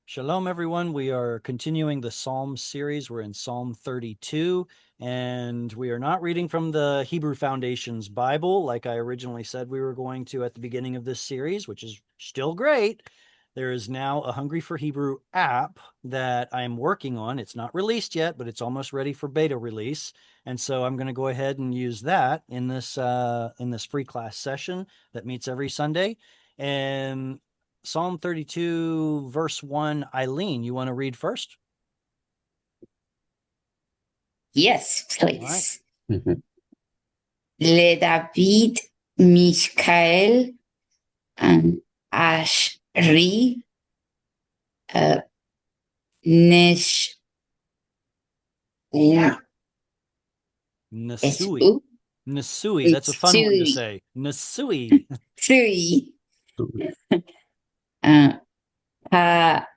Shalom, everyone. We are continuing the Psalm series. We're in Psalm 32, and we are not reading from the Hebrew Foundations Bible like I originally said we were going to at the beginning of this series, which is still great. There is now a Hungry for Hebrew app that I'm working on. It's not released yet, but it's almost ready for beta release. And so I'm going to go ahead and use that in this free class session that meets every Sunday. And Psalm 32, verse 1, Eileen, you want to read first? Yes, All right. please. לדוד מיכאל אשרי נש Nasui. Nasui. That's a fun one to say. Nasui. Sui Pasha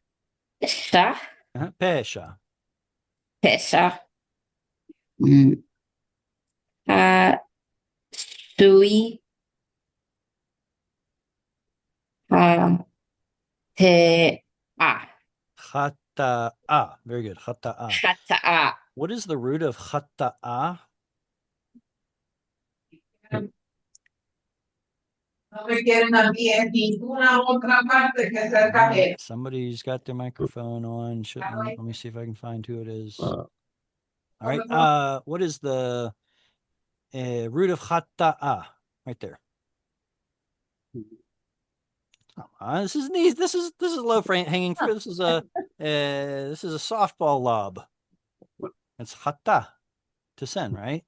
Pesha. Pesha Pasui Hatea Chata'a. Very good. Chata'a. Hataa. What is the root of chata'a? Somebody's got their microphone on. Shouldn't. Let me see if I can find who it is. All right. What is the root of chata'a? Right there. This is neat. This is low hanging fruit. This is a softball lob. It's chata, to send, right?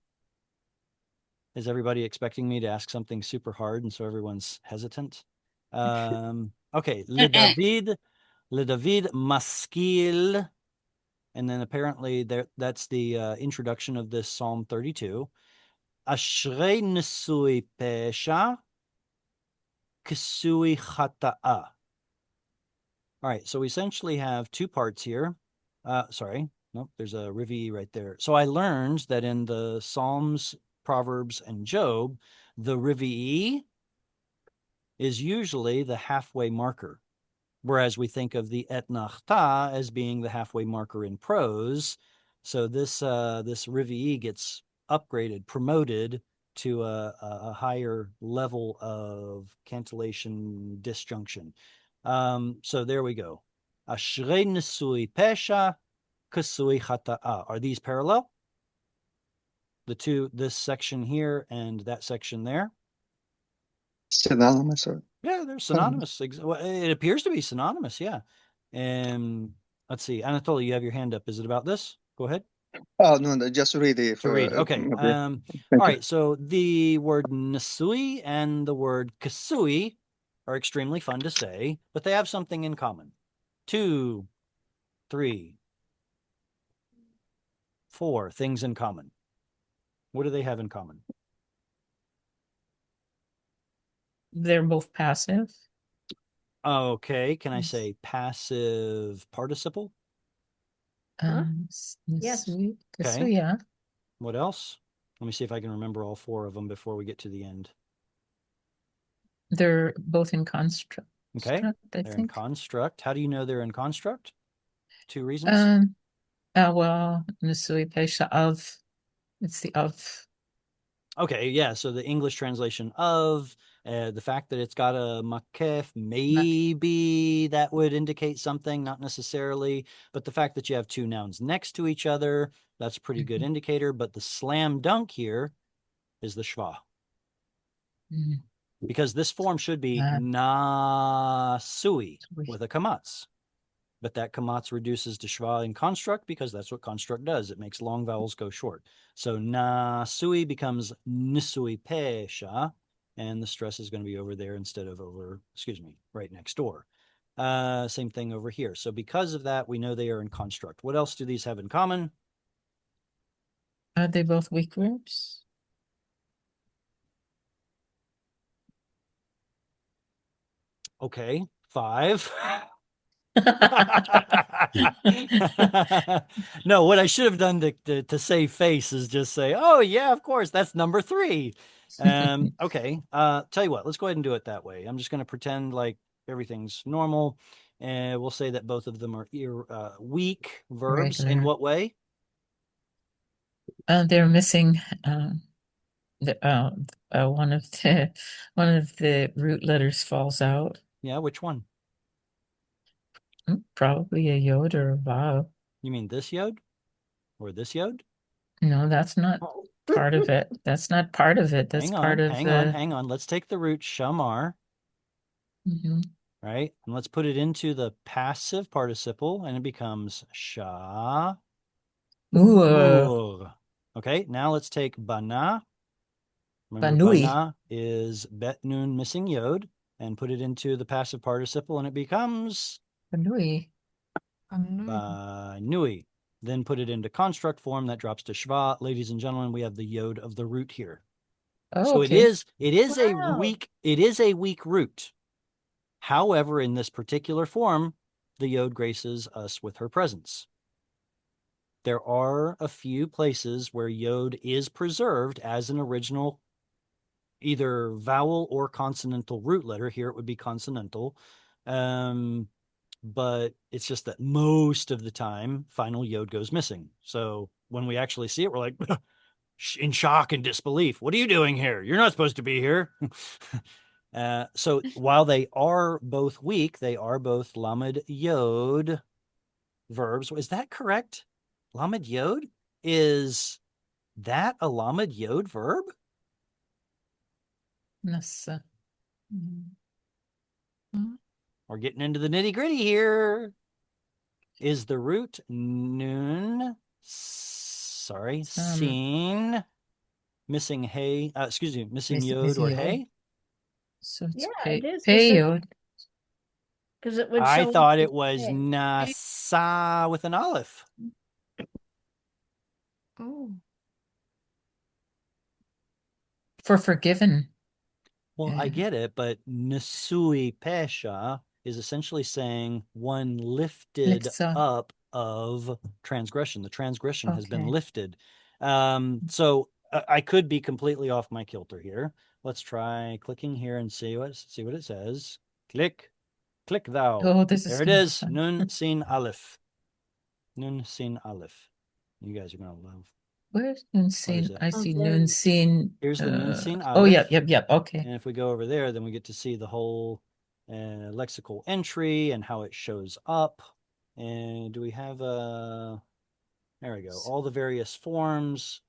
Is everybody expecting me to ask something super hard, and so everyone's hesitant? Okay, le David maskil, and then apparently that's the introduction of this Psalm 32. Ashrei nesui pesha, kesui chata'a. All right, so we essentially have two parts here. Sorry, nope, there's a Rivi right there. So I learned that in the Psalms, Proverbs, and Job, the Rivi is usually the halfway marker, whereas we think of the Et Nachta as being the halfway marker in prose. So this Rivi gets upgraded, promoted to a higher level of cantillation disjunction. So there we go. Ashrei nesui pesha, kesui chata'a. Are these parallel? The two, this section here and that section there? Synonymous, or? Yeah, they're synonymous. It appears to be synonymous, yeah. And let's see, Anatoly, you have your hand up. Is it about this? Go ahead. Oh, no, just read it. To read, okay. All right, so the word nesui and the word kesui are extremely fun to say, but they have something in common. 2, 3, 4 things in common. What do they have in common? They're both passive. Okay, can I say passive participle? Yes. Okay. Yeah. What else? Let me see if I can remember all 4 of them before we get to the end. They're both in construct. Okay, they're in construct. How do you know they're in construct? 2 reasons. Well, Nisui Pesha of, it's the of. Okay, yeah. So the English translation of the fact that it's got a makef, maybe that would indicate something, not necessarily. But the fact that you have 2 nouns next to each other, that's a pretty good indicator. But the slam dunk here is the schwa. Because this form should be nasui with a kamatz. But that kamatz reduces to schwa in construct because that's what construct does. It makes long vowels go short. So nasui becomes nisui pesha, and the stress is going to be over there instead of right next door. Same thing over here. So because of that, we know they are in construct. What else do these have in common? Are they both weak verbs? Okay, 5. No, what I should have done to save face is just say, oh yeah, of course, that's number 3. Okay. Tell you what, let's go ahead and do it that way. I'm just going to pretend like everything's normal. And we'll say that both of them are weak verbs. In Irregular. what way? They're missing one of the root letters falls out. Yeah, which one? Probably a yod or a vav. You mean this yod or this yod? No, that's not Oh. part of it. That's not part of it. That's Hang part on, of hang the. on, hang on. Let's take the root shamar, Mhm. right? And let's put it into the passive participle and it becomes sha. Ooh, Ur. Okay, now let's take bana. Remember, Banui. bana is bet nun missing yod, and put it into the passive participle and it becomes Banui. banui. Then put it into construct form, that drops to shva. Ladies and gentlemen, we have the yod of the root here. Oh, So okay. it is a Wow. weak root. However, in this particular form, the yod graces us with her presence. There are a few places where yod is preserved as an original either vowel or consonantal root letter. Here it would be consonantal. But it's just that most of the time, final yod goes missing. So when we actually see it, we're like in shock and disbelief. What are you doing here? You're not supposed to be here. So while they are both weak, they are both lamed yod verbs. Is that correct? Lamed yod? Is that a lamed yod verb? Nasa. We're getting into the nitty gritty here. Is the root nun, seen, missing hey, excuse me, missing yod or yod. hey? So it's Yeah, it is, 'cause pay it- yod. Because it would I show thought up it was as- nasa with an aleph. Oh. For forgiven. Well, I Yeah. get it, but Nesui Pesha is essentially saying one lifted Lifts up. up of transgression. The transgression has been Okay. lifted. So I could be completely off my kilter here. Let's try clicking here and see what it says. Click thou. Oh, this is There it gonna be is. fun. Nun sin aleph. Nun sin aleph. You guys are gonna love. Where's Nun Sin? it? I Oh, see there Nun you- Sin. Here's the Nun Sin Oh, Aleph. yep. Okay. And if we go over there, then we get to see the whole lexical entry and how it shows up. And do we have there we go. All the various forms,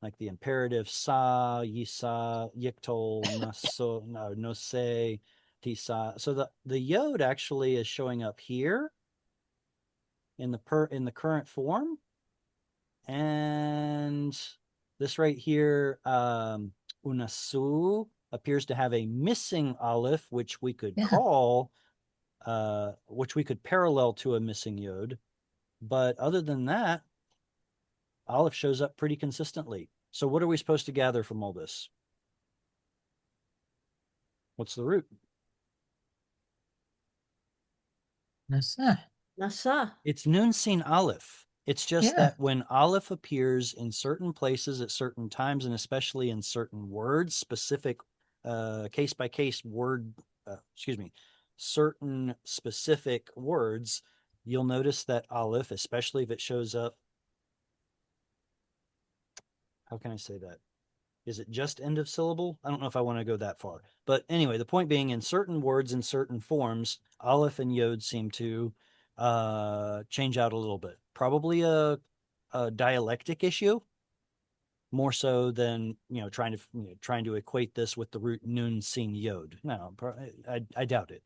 like the imperative sa, yisa, yiktol, naso, no, nose, tisa. So the yod actually is showing up here in the current form. And this right here, unasu, appears to have a missing aleph, which we could Yeah. call, which we could parallel to a missing yod. But other than that, aleph shows up pretty consistently. So what are we supposed to gather from all this? What's the root? Nasa. Nasa. It's nun sin aleph. It's just Yeah. that when aleph appears in certain places at certain times, and especially in certain words, specific case by case word, certain specific words, you'll notice that aleph, especially if it shows up. How can I say that? Is it just end of syllable? I don't know if I want to go that far. But anyway, the point being, in certain words, in certain forms, aleph and yod seem to change out a little bit. Probably a dialectic issue, more so than trying to equate this with the root nun sin yod. No, I doubt it.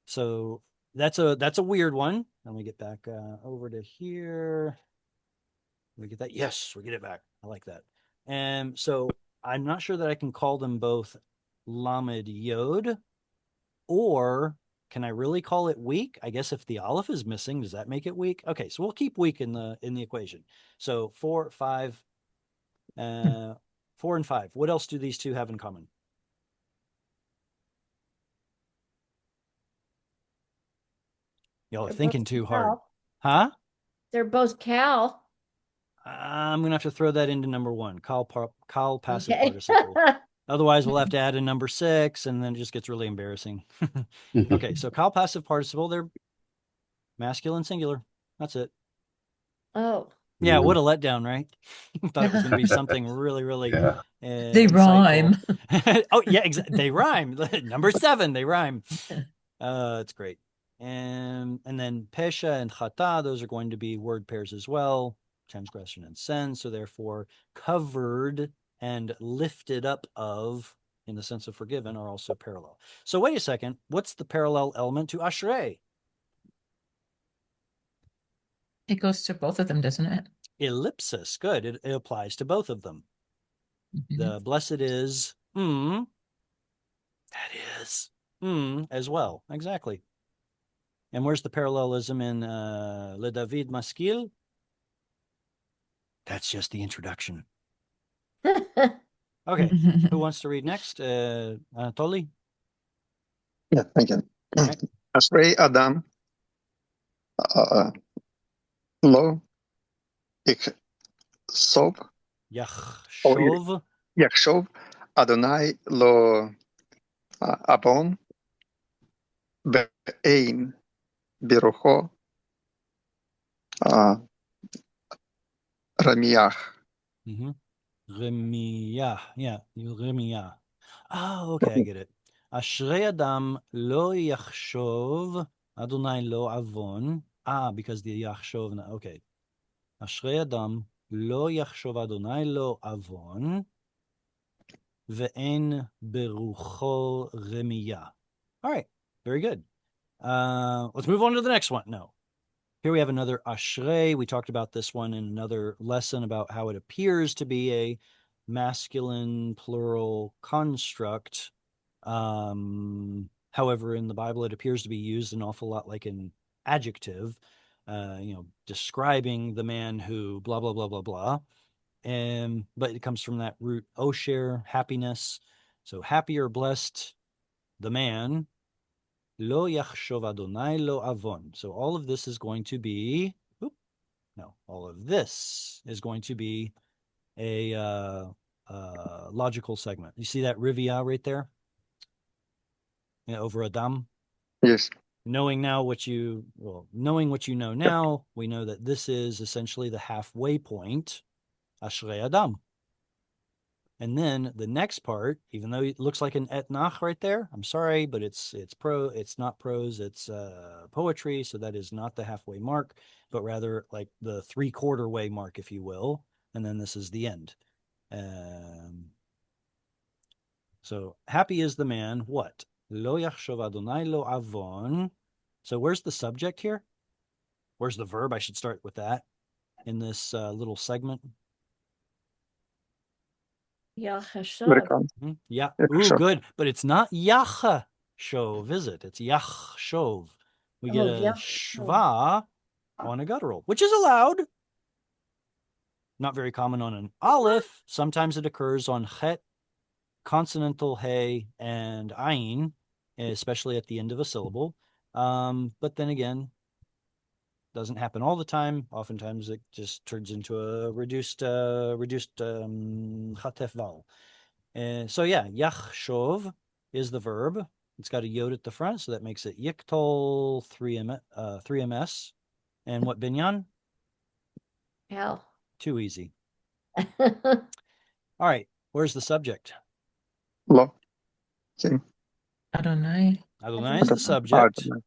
So that's a weird one. Let me get back over to here. We get that? Yes, we get it back. I like that. And so I'm not sure that I can call them both lamed yod, or can I really call it weak? I guess if the aleph is missing, does that make it weak? Okay, so we'll keep weak in the equation. So 4, 5, 4 and 5. What else do these two have in common? Y'all are They're thinking both too hard. Cal. Huh? They're both Cal. I'm gonna have to throw that into number 1. Cal passive Okay. participle. Otherwise, we'll have to add a number 6, and then it just gets really embarrassing. Okay, so Kal passive participle, they're masculine singular. That's it. Oh, Yeah, what a letdown, right? Thought it was going to be something really, really Yeah. They insightful. rhyme. Oh, yeah, they rhyme. Number 7, they rhyme. It's great. And then pesha and chata, those are going to be word pairs as well, transgression and sin. So therefore, covered and lifted up of, in the sense of forgiven, are also parallel. So wait a second. What's the parallel element to ashrei? It goes to both of them, doesn't it? Ellipsis. Good. It applies to both of them. Mhm. The blessed is, that is, as well. Exactly. And where's the parallelism in Le David Maskil? That's just the introduction. Okay. Who wants to read next? Anatoly? Yeah, thank you. Okay. Ashrei Adam lo ichsov Yachshov. yachshov Adonai lo avon ve'ein birucho ramiach. Mm-hmm. Remiyah. Yeah, Remiyah. Oh, okay, I get it. Ashrei Adam lo yachshov Adonai lo avon. Because the yachshov. Okay. Ashrei Adam lo yachshov Adonai lo avon ve'en berucho remiyah. All right, very good. Let's move on to the next one. No. Here we have another ashrei. We talked about this one in another lesson about how it appears to be a masculine plural construct. However, in the Bible, it appears to be used an awful lot like an adjective, describing the man who blah, blah, blah, blah, blah. But it comes from that root osher, happiness. So happy or blessed the man. Lo yachshov Adonai lo avon. So all of this is going to be, all of this is going to be a logical segment. You see that rivia right there? Over Adam? Yes. Knowing what you know now, we know that this is essentially the halfway point, Ashrei Adam. And then the next part, even though it looks like an etnach right there, I'm sorry, but it's not prose, it's poetry, so that is not the halfway mark, but rather like the 3/4 way mark, if you will. And then this is the end. So happy is the man, what? Lo yachshov Adonai lo avon. So where's the subject here? Where's the verb? I should start with that in this little segment. Yachashov. Yeah. Yachshov. Ooh, good. But it's not Yachshov, is it? It's Yachshov. We get a shva on a guttural, which is allowed. Not very common on an aleph. Sometimes it occurs on chet, consonantal hey, and ayin, especially at the end of a syllable. But then again, doesn't happen all the time. Oftentimes it just turns into a reduced chatef vowel. So yeah, yachshov is the verb. It's got a yod at the front, so that makes it yiktol 3ms. And what binyan? Hell. Too easy. All right, where's the subject? Lo. Same. Adonai. Adonai is the subject. Adonai.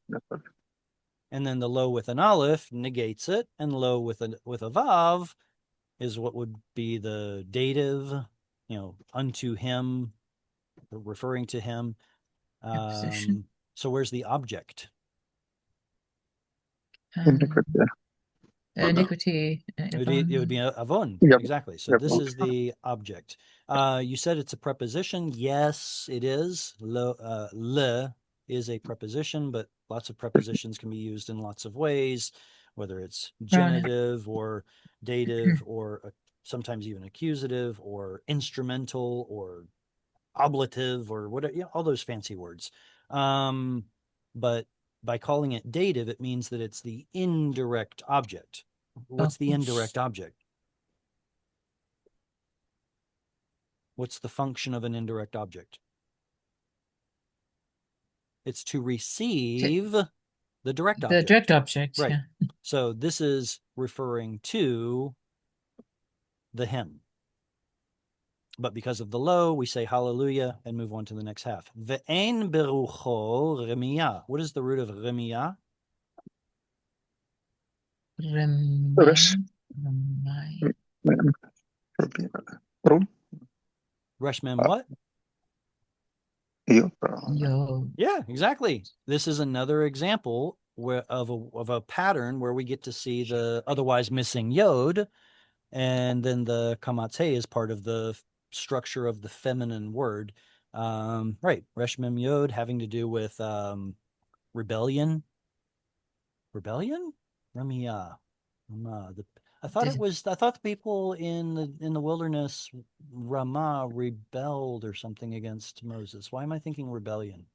And then the lo with an aleph negates it, and lo with a vav is what would be the dative, unto him, referring to him. Preposition. So where's the object? Iniquity. It would be avon. Yep. Exactly. So Yep. this is the object. You said it's a preposition. Yes, it is. Le is a preposition, but lots of prepositions can be used in lots of ways, whether it's genitive or dative or sometimes even accusative or instrumental or oblative or whatever, all those fancy words. But by calling it dative, it means that it's the indirect object. What's the indirect object? What's the function of an indirect object? It's to receive the direct The object. direct object. Right. Yeah. So this is referring to the hymn. But because of the low, we say hallelujah and move on to the next half. Ve'en berucho remiyah. What is the root of remiyah? Resh. Remind. Rum. Reshmem what? Yo. Yo. Yeah, exactly. This is another example of a pattern where we get to see the otherwise missing yod, and then the kamatse is part of the structure of the feminine word. Right, Reshmem yod having to do with rebellion. Rebellion? Ramiyah. I thought I thought the people in the wilderness, Ramah, rebelled or something against Moses. Why am I thinking rebellion?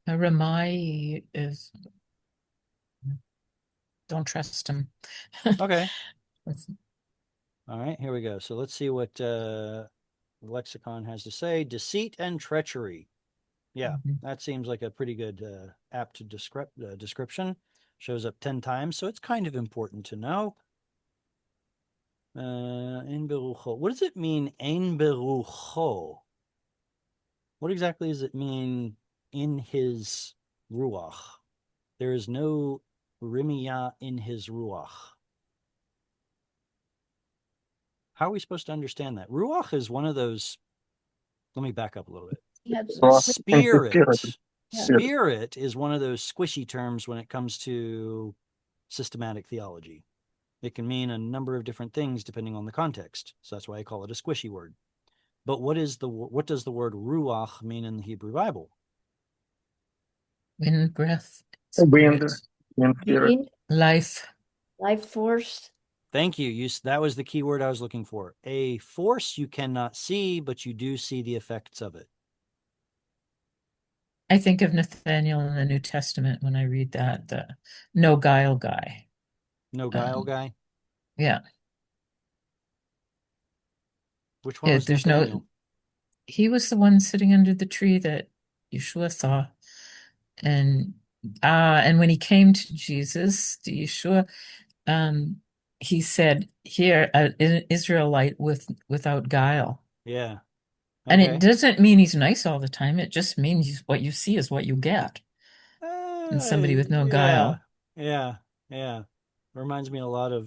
Ramai is. Don't trust him. Okay. That's- All right, here we go. So let's see what lexicon has to say. Deceit and treachery. Yeah, Mhm. that seems like a pretty good apt description. Shows up 10 times, so it's kind of important to know. Ein berucho. What does it mean, ein berucho? What exactly does it mean in his ruach? There is no remiyah in his ruach. How are we supposed to understand that? Ruach is one of those. Let me back up a little bit. He had some Ruach. Spirit. Yeah. Spirit is one of those squishy terms when it comes to systematic theology. It can mean a number of different things depending on the context. So that's why I call it a squishy word. But what does the word ruach mean in the Hebrew Bible? Wind, breath, Wind. spirit, Wind. Spirit. being, life. life force. Thank you. That was the key word I was looking for. A force you cannot see, but you do see the effects of it. I think of Nathaniel in the New Testament when I read that, the no guile guy. No guile Um, guy. Yeah. Which one was There's Nathaniel? he was the one sitting under the tree that Yeshua saw. And when he came to Jesus, to Yeshua, he said, "Here, an Israelite without guile." Yeah. And Okay. it doesn't mean he's nice all the time. It just means what you see is what you get. And somebody with no guile. Yeah. Reminds me a lot of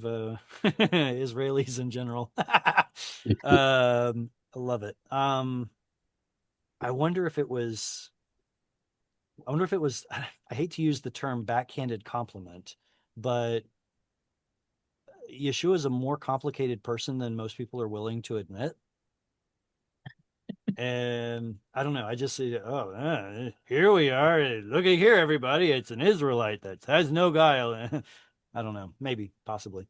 Israelis in general. I love it. I wonder if it was. I hate to use the term backhanded compliment, but Yeshua is a more complicated person than most people are willing to admit. And I don't know. I just say, here we are. Look at here, everybody. It's an Israelite that has no guile. I don't know. Maybe, possibly.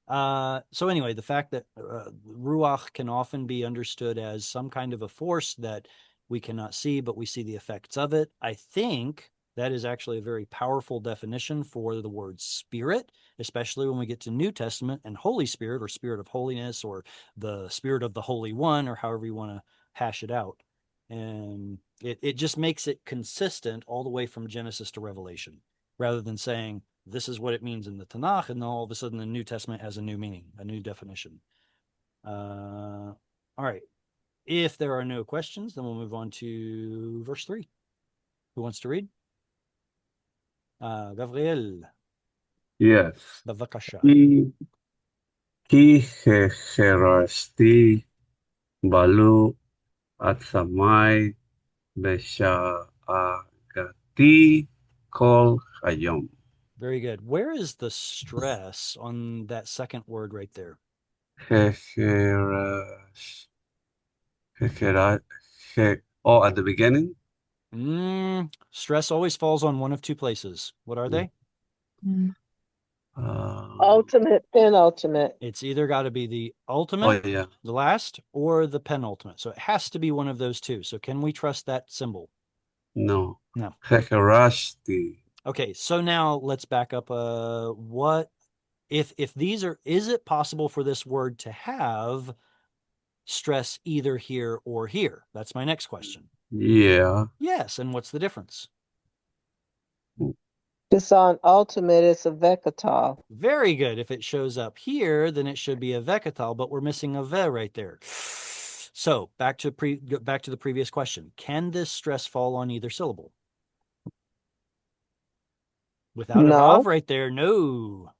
So anyway, the fact that ruach can often be understood as some kind of a force that we cannot see, but we see the effects of it. I think that is actually a very powerful definition for the word spirit, especially when we get to New Testament and Holy Spirit or Spirit of Holiness or the Spirit of the Holy One or however you want to hash it out. And it just makes it consistent all the way from Genesis to Revelation, rather than saying this is what it means in the Tanakh, and then all of a sudden the New Testament has a new meaning, a new definition. All right. If there are no questions, then we'll move on to verse 3. Who wants to read? Gavriel, Yes. bavakasha. כי החרשתי בלו עצמי בשאגתי כל היום. Very good. Where is the stress on that second word right there? Oh, at the beginning? Stress always falls on one of two places. What are they? Ultimate, penultimate. It's either got to be the ultimate, Oh, yeah. the last, or the penultimate. So it has to be one of those two. So can we trust that symbol? No. No. החרשתי. Okay, so now let's back up. What if these are? Is it possible for this word to have stress either here or here? That's my next question. Yeah. Yes, and what's the difference? It's on ultimate, it's a vecatol. Very good. If it shows up here, then it should be a vecatol, but we're missing a ve right there. So back to the previous question. Can this stress fall on either syllable? Without a No. vav right there, no.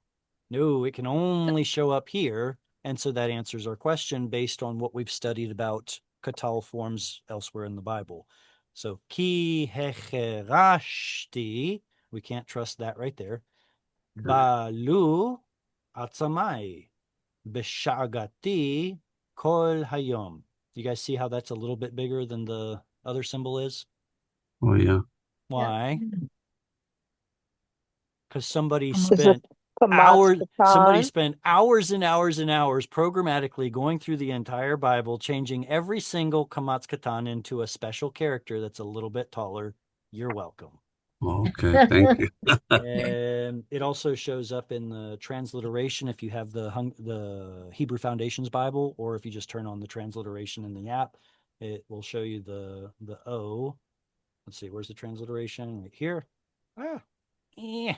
No, it can only show up here. And so that answers our question based on what we've studied about katal forms elsewhere in the Bible. So ki hecherashti, we can't trust that right there. Balu atzamai b'shagati kol hayom. You guys see how that's a little bit bigger than the other symbol is? Oh, yeah. Why? Because somebody Kamatz. It's a spent hours Kamatzkatan. spent hours and hours and hours programmatically going through the entire Bible, changing every single Kamatz Katan into a special character that's a little bit taller. You're welcome. Okay, thank you. And it also shows up in the transliteration if you have the Hebrew Foundations Bible, or if you just turn on the transliteration in the app, it will show you the O. Let's see, where's the transliteration? Right here. Yeah.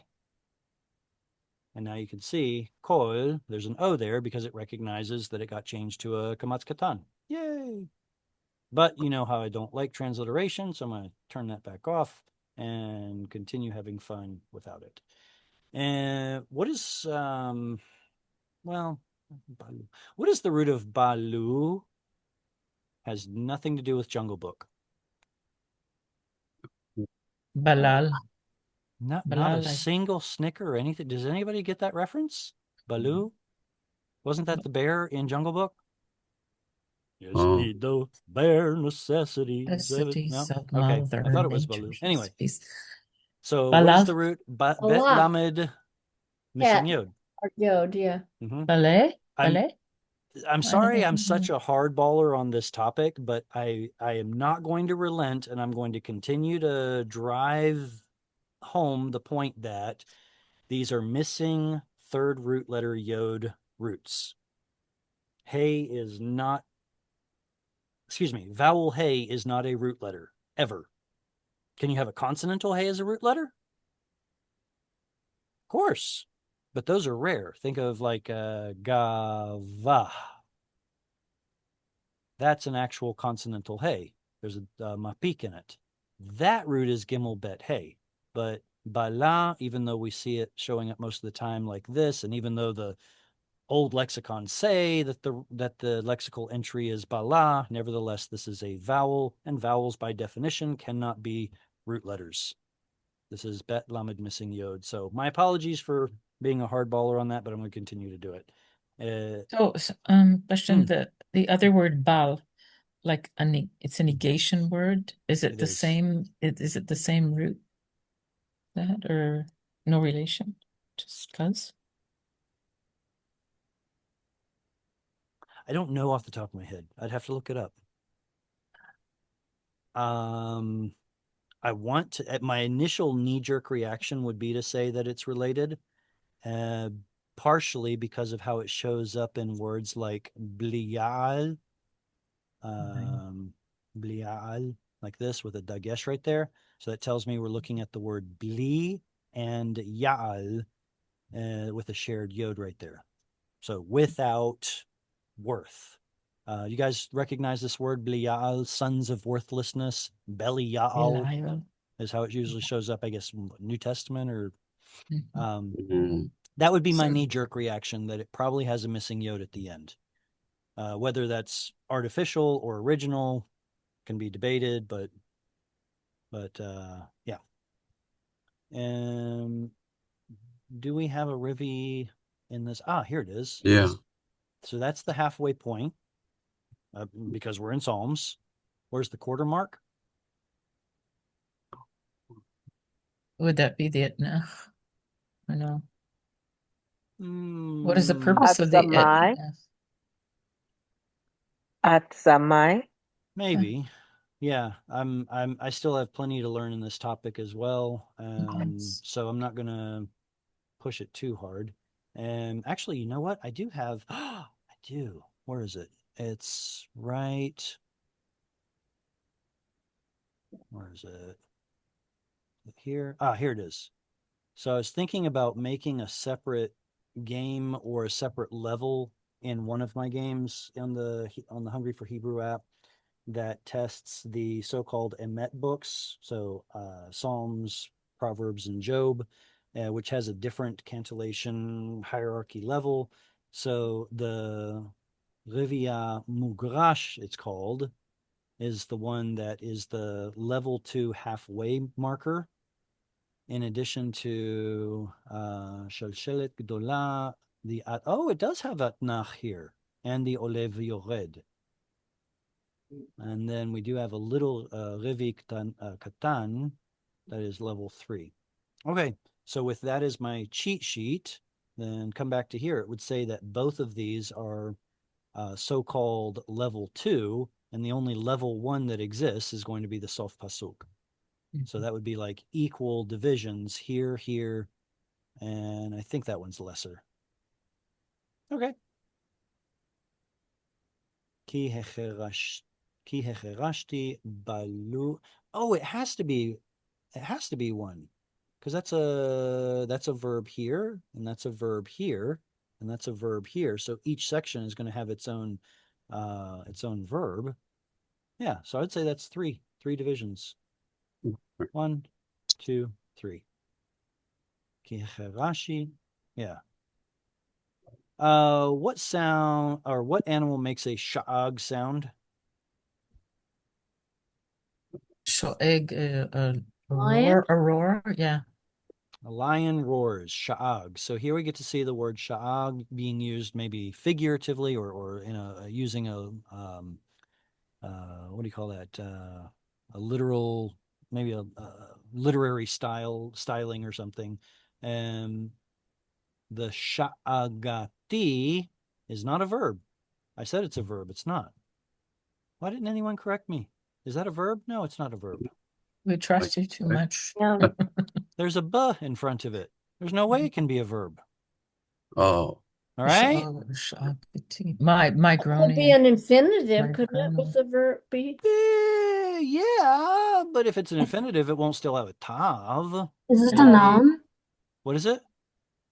And now you can see kol, there's an O there because it recognizes that it got changed to a Kamatz Katan. Yay! But you know how I don't like transliteration, so I'm going to turn that back off and continue having fun without it. And what is, balu. What is the root of balu? Has nothing to do with Jungle Book. Balal. Not a Balal. single snicker or anything. Does anybody get that reference? Balu? Wasn't that the bear in Jungle Book? Yes, Oh. need those bare necessities. Necessities No? of Okay, Mother I thought it was Nature. Balu. Anyway, Peace. so what is Balal. the root? Bet Allah. lamed missing Yeah. yod. Or Yod, yeah. Ballet. I'm Ballet. I'm sorry I'm such a hardballer on this topic, but I am not going to relent, and I'm going to continue to drive home the point that these are missing third root letter yod roots. Hey is not, vowel hey is not a root letter, ever. Can you have a consonantal hey as a root letter? Of course, but those are rare. Think of like gava. That's an actual consonantal hey. There's a mapik in it. That root is gimel bet hey. But bala, even though we see it showing up most of the time like this, and even though the old lexicons say that the lexical entry is bala, nevertheless, this is a vowel, and vowels by definition cannot be root letters. This is bet lamed missing yod. So my apologies for being a hardballer on that, but I'm going to continue to do it. Question, the other word bal, like it's a negation word. Is it It the is. same? Is it the same root? That or no relation? Just cause? I don't know off the top of my head. I'd have to look it up. I want to, my initial knee-jerk reaction would be to say that it's related, partially because of how it shows up in words like blial, blial, like this with a dagesh right there. So that tells me we're looking at the word bli and ya'al with a shared yod right there. So without worth. You guys recognize this word bliya'al, sons of worthlessness? Belial Belial. is how it usually shows up, I guess, New Testament or Mhm. that would be my So- knee-jerk reaction, that it probably has a missing yod at the end. Whether that's artificial or original can be debated, but yeah. And do we have a Rivi in this? Here it is. Yeah. So that's the halfway point, because we're in Psalms. Where's the quarter mark? Would that be the etna? I know. What is the Mm, purpose of the Atsamai. etna? Atsamai. Maybe. Yeah, I still have plenty to learn in this topic as well. So I'm not gonna push it too hard. And actually, you know what? I do have I do. Where is it? It's right. Where is it? Here. Ah, here it is. So I was thinking about making a separate game or a separate level in one of my games on the Hungry for Hebrew app that tests the so-called Emet books, so Psalms, Proverbs, and Job, which has a different cantillation hierarchy level. So the Rivia Mugrash, it's called, is the one that is the level 2 halfway marker. In addition to Shalshelet Gdola, it does have Atnach here, and the Olev Yored. And then we do have a little Revi Katan that is level 3. Okay, so with that as my cheat sheet, then come back to here. It would say that both of these are so-called level 2, and the only level 1 that exists is going to be the Sof Pasuk. So that would be like equal divisions here, here, and I think that one's lesser. Okay. Ki hecherashti balu. Oh, it has to be one, because that's a verb here, and that's a verb here, and that's a verb here. So each section is going to have its own verb. Yeah, so I'd say that's three divisions. 1, 2, 3. Ki hecherashi. Yeah. What sound or what animal makes a sha'ag sound? Shoeg, a Lion? roar, yeah. A lion roars, sha'ag. So here we get to see the word sha'ag being used maybe figuratively or in using a what do you call that? A literal, maybe a literary styling or something. The sha'agati is not a verb. I said it's a verb. It's not. Why didn't anyone correct me? Is that a verb? No, it's not a verb. We trust you too much. Yeah. There's a b in front of it. There's no way it can be a verb. Oh, All right. My Could be groaning. an infinitive, My couldn't it, with the verb be? Yeah, but if it's an infinitive, it won't still have a tav. Is it a And- noun? What is it?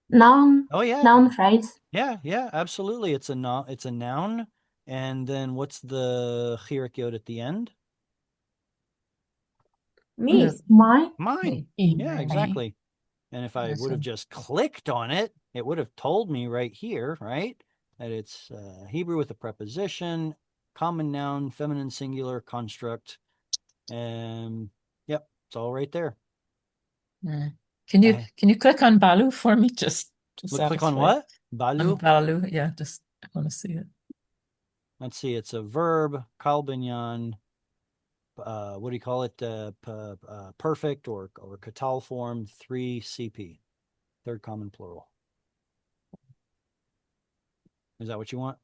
Noun? Oh yeah. Noun phrase? Yeah, absolutely. It's a noun. And then what's the chirik yod at the end? Me. Is mine? Mine. Yeah, exactly. And if I would have just clicked on it, it would have told me right here, right, that it's Hebrew with a preposition, common noun, feminine singular construct. And yep, it's all right there. Can you click on Balu for me? Just Click on satisfy- what? On Balu? Balu, yeah, just I want to see it. Let's see, it's a verb, kalbinyan. What do you call it? Perfect or katal form, 3 CP, third common plural. Is that what you want?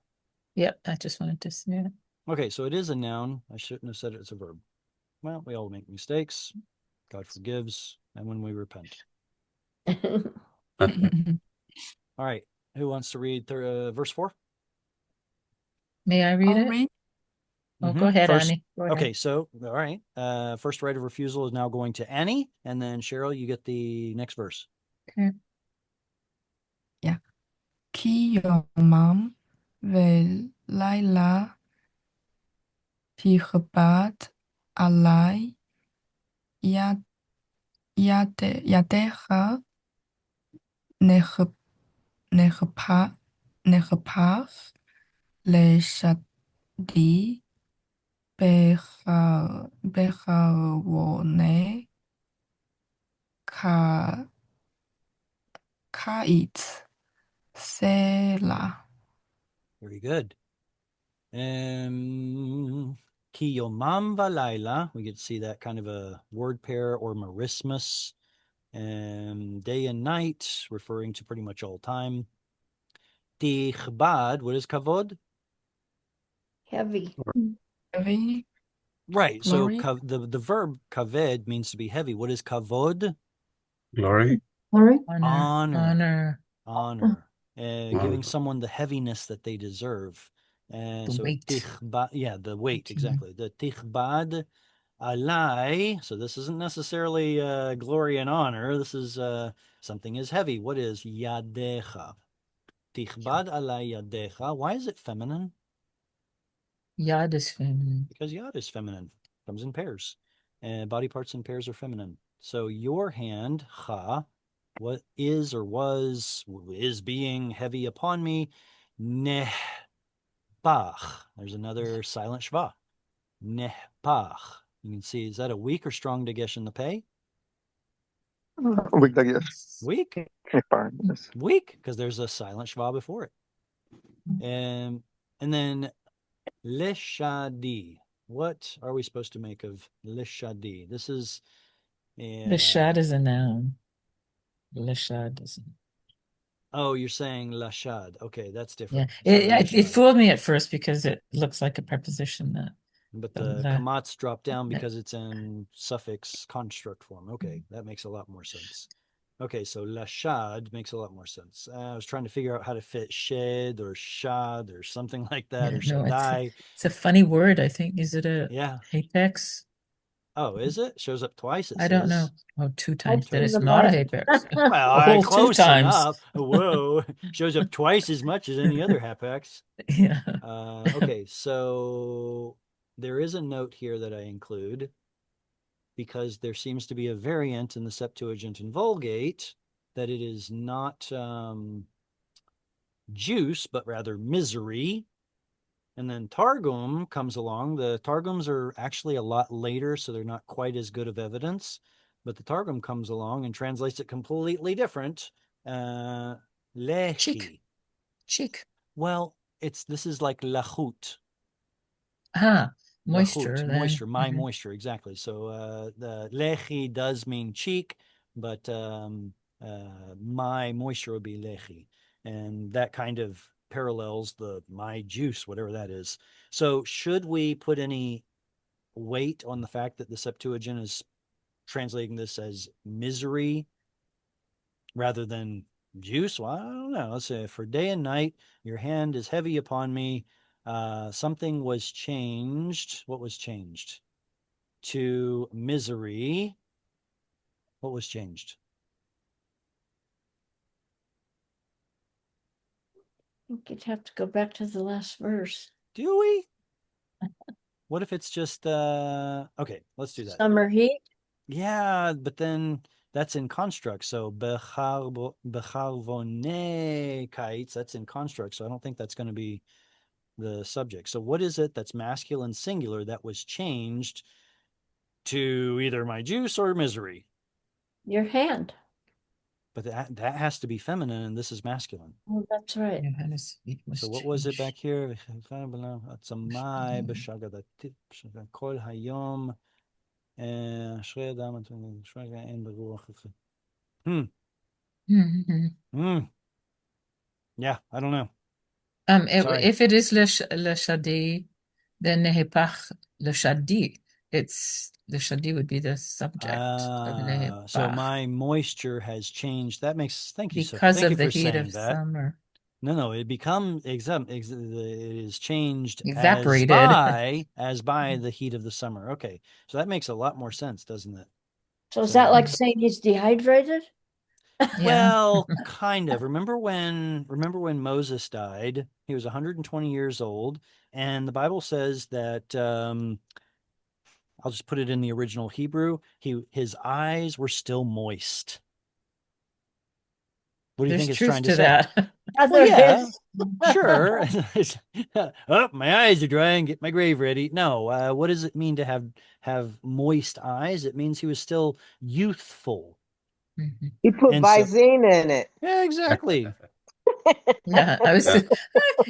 Yep, I just wanted to see it. Okay, so it is a noun. I shouldn't have said it's a verb. Well, we all make mistakes. God forgives, and when we repent. All right, who wants to read verse 4? May I read I'll it? read. Oh, Mhm. go ahead, First- Annie. Go ahead. Okay, so all right. First right of refusal is now going to Annie, and then Cheryl, you get the next verse. כי יומם ולילה תכבד עלי ידך נחפש לשדי בחרוני קיץ סלע. Very good. Ki yomam valayla. We get to see that kind of a word pair or merismus. Day and night, referring to pretty much all time. Tichbad, what is kavod? Heavy. Heavy. Right. So Glory. the verb kaved means to be heavy. What is kavod? glory. Sorry? Honor. Honor. Giving someone the heaviness that they deserve. And The so weight. tichbad, yeah, the weight, Mhm. exactly. The tichbad alai. So this isn't necessarily glory and honor. This is something is heavy. What is yadecha? Tichbad alai yadecha. Why is it feminine? Yad is feminine. Because yad is feminine, comes in pairs, and body parts in pairs are feminine. So your hand, cha, what is or was is being heavy upon me, nehpach. There's another silent shva, nehpach. You can see, is that a weak or strong dagesh in the pay? Weak dagesh. Yes. Weak, Nipar. Yes. weak, because there's a silent shva before it. And then leshadi. What are we supposed to make of leshadi? This is Lashad is a noun. Lashad is. oh, you're saying lashad. Okay, that's Yeah, different. it Leshad. fooled me at first because it looks like a preposition. But the the la- kamats drop down because it's in suffix construct form. Okay, that makes a lot more sense. Okay, so lashad makes a lot more sense. I was trying to figure out how to fit shed or shad or something like that, Yeah, or no, shadai. it's a funny word. I think. Is it a Yeah. apex? Oh, is it? Shows up twice. It I don't know. says. Oh, two times. That seen it's the not a Bible. apex. Well, A whole two close times. enough. Whoa, shows up twice as much as any other hapax. Yeah. Okay, so there is a note here that I include because there seems to be a variant in the Septuagint and Vulgate that it is not juice, but rather misery. And then Targum comes along. The Targums are actually a lot later, so they're not quite as good of evidence. But the Targum comes along and translates it completely different. Lechi. Cheek. Well, this is like lachut. Moisture. Lachut, Then. moisture, my Mhm. moisture, exactly. So the lechi does mean cheek, but my moisture would be lechi, and that kind of parallels the my juice, whatever that is. So should we put any weight on the fact that the Septuagint is translating this as misery rather than juice? Well, I don't know. Let's say for day and night, your hand is heavy upon me. Something was changed. What was changed? To misery. What was changed? I think you'd have to go back to the last verse. Do we? What if it's just okay, let's do that. Summer heat. Yeah, but then that's in construct. So becharvone kites, that's in construct. So I don't think that's going to be the subject. So what is it that's masculine singular that was changed to either my juice or misery? Your hand. But that has to be feminine and this is masculine. Oh, that's right. Johannes, it was So what was it back changed. here? עצמי בשגדתי, כל היום, אשרי אדם, אין ברוח. Mhm. Yeah, I don't know. Sorry. If it is le shadi, then nehepach le shadi. It's the shadi would be the subject of nehepach. So my moisture has changed. That makes, thank you. Because Thank of you the for heat saying of that. summer. No, it becomes it is changed Evaporated. as by the heat of the summer. Okay, so that makes a lot more sense, doesn't it? So is So- that like saying he's dehydrated? Yeah. Well, kind of. Remember when Moses died? He was 120 years old, and the Bible says that I'll just put it in the original Hebrew. His eyes were still moist. What do you There's think it's truth trying to to say? that. Other yeah. his- Sure. Oh, my eyes are dry and get my grave ready. No, what does it mean to have moist eyes? It means he was still youthful. Mhm. He put And so- Visine in it. Yeah, exactly. Yeah, I was. Yeah.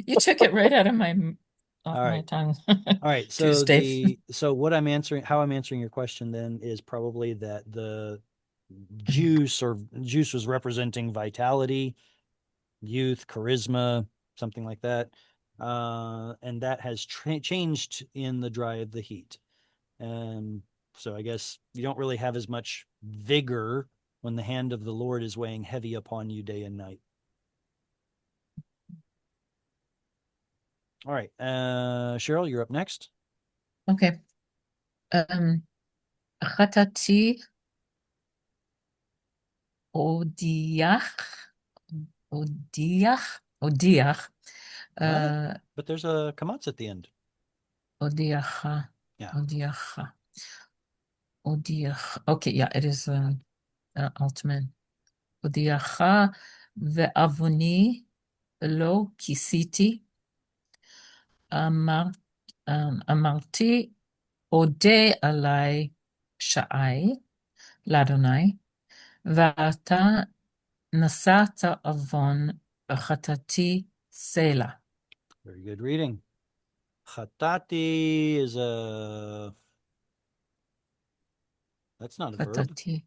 You took it right out of my off All my right. tongue. All right. So Tuesday. what I'm answering, how I'm answering your question then is probably that the juice was representing vitality, youth, charisma, something like that. And that has changed in the dry of the heat. So I guess you don't really have as much vigor when the hand of the Lord is weighing heavy upon you day and night. All right. Cheryl, you're up next. Okay. خطتي أوديخ But there's a kamatz at the end. أوديخ Yeah. أوديخ. Okay, yeah, it is ultimate. أوديخ ועווני לא כיסיתי. אמרתי אודה עלי שעי לאדוני, ואתה נשאת עוון בחטאתי סלע. Very good reading. Chatati is a. That's not a verb. חטאתי.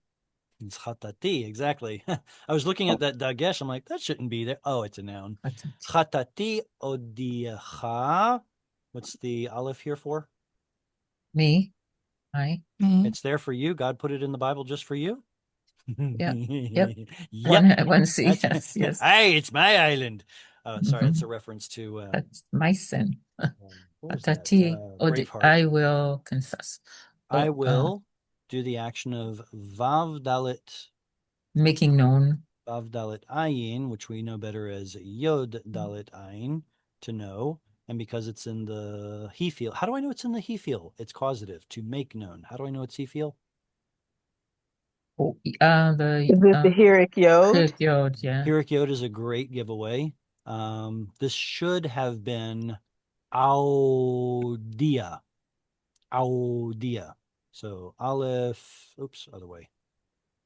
It's chatati, exactly. I was looking at that dagesh. I'm like, that shouldn't be there. Oh, it's a noun. חטאתי. Chatati odiacha. What's the aleph here for? Me. I. Me. It's there for you. God put it in the Bible just for you. Yeah. Yep. Yep. One C. That's- Yes. Hey, it's my island. Sorry, Mhm. it's a reference to That's my sin. what was that? Atati, Braveheart. I will confess. I Oh, will do the action of Vav Dalit making known. Vav Dalit Ayin, which we know better as Yod Dalit Ayin, to know. And because it's in the he feel, how do I know it's in the he feel? It's causative, to make known. How do I know it's he feel? Oh, Is it the Hirik Yod? Yod, yeah. Hirik Yod is a great giveaway. This should have been Audia. Audia. So Aleph, oops, other way.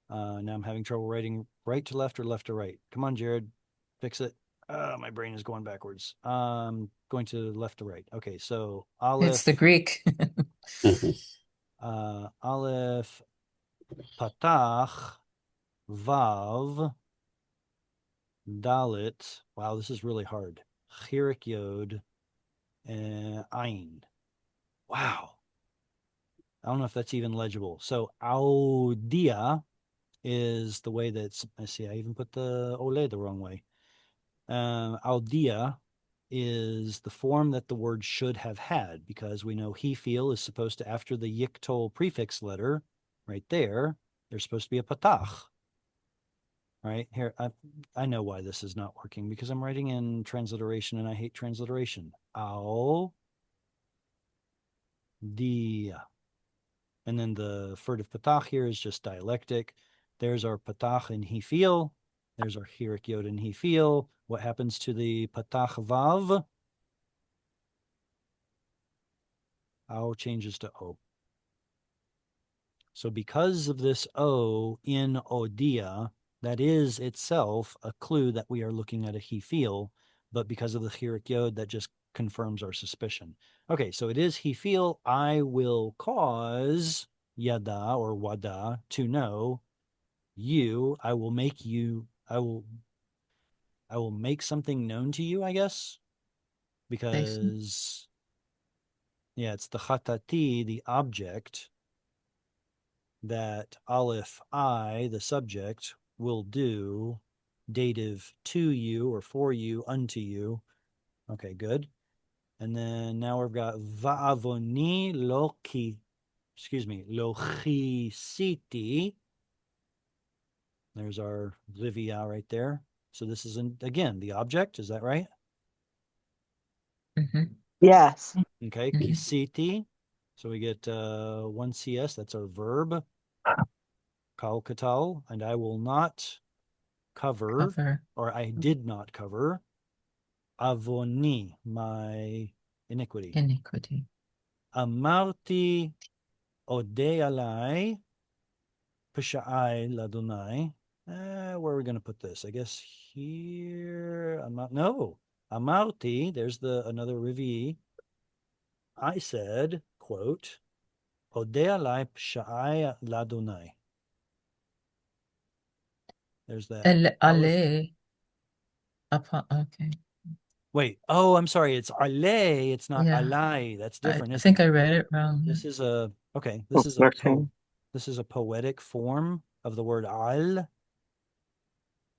Now I'm having trouble writing right to left or left to right. Come on, Jared, fix it. My brain is going backwards. Going to left to right. Okay, so Aleph. It's the Greek. Aleph, Patach, Vav, Dalit. Wow, this is really hard. Chirik Yod, Ayin. Wow. I don't know if that's even legible. So Audia is the way that's, I see, I even put the ole the wrong way. Audia is the form that the word should have had, because we know he feel is supposed to, after the yiktol prefix letter right there, there's supposed to be a patach. Right here, I know why this is not working, because I'm writing in transliteration and I hate transliteration. Au dia. And then the furtive patach here is just dialectic. There's our patach in he feel. There's our hirik yod in he feel. What happens to the patach vav? Au changes to o. So because of this o in odia, that is itself a clue that we are looking at a he feel, but because of the hirik yod, that just confirms our suspicion. Okay, so it is he feel. I will cause yada or wada to know you. I will make you. I will make something known to you, I guess, because yeah, it's the chatati, the object, that aleph I, the subject, will do, dative to you or for you, unto you. Okay, good. And then now we've got va'avoni loki, lochisiti. There's our livia right there. So this is, again, the object. Is that right? Mm-hmm. Yes. Okay, Mhm. kisiti. So we get one CS. That's our verb. Kal katal, and I will not cover, or I did not cover, avoni, my iniquity. Amarti ode alai pishai ladonai. Where are we going to put this? I guess here. No. Amarti, there's another revi. I said, quote, ode alai pishai ladonai. There's that. Ale. Okay. Wait. Oh, I'm sorry. It's alay. It's not Yeah. alai. That's different. I isn't think it? I read it wrong. This is a okay. Oh, okay. This is a poetic form of the word al,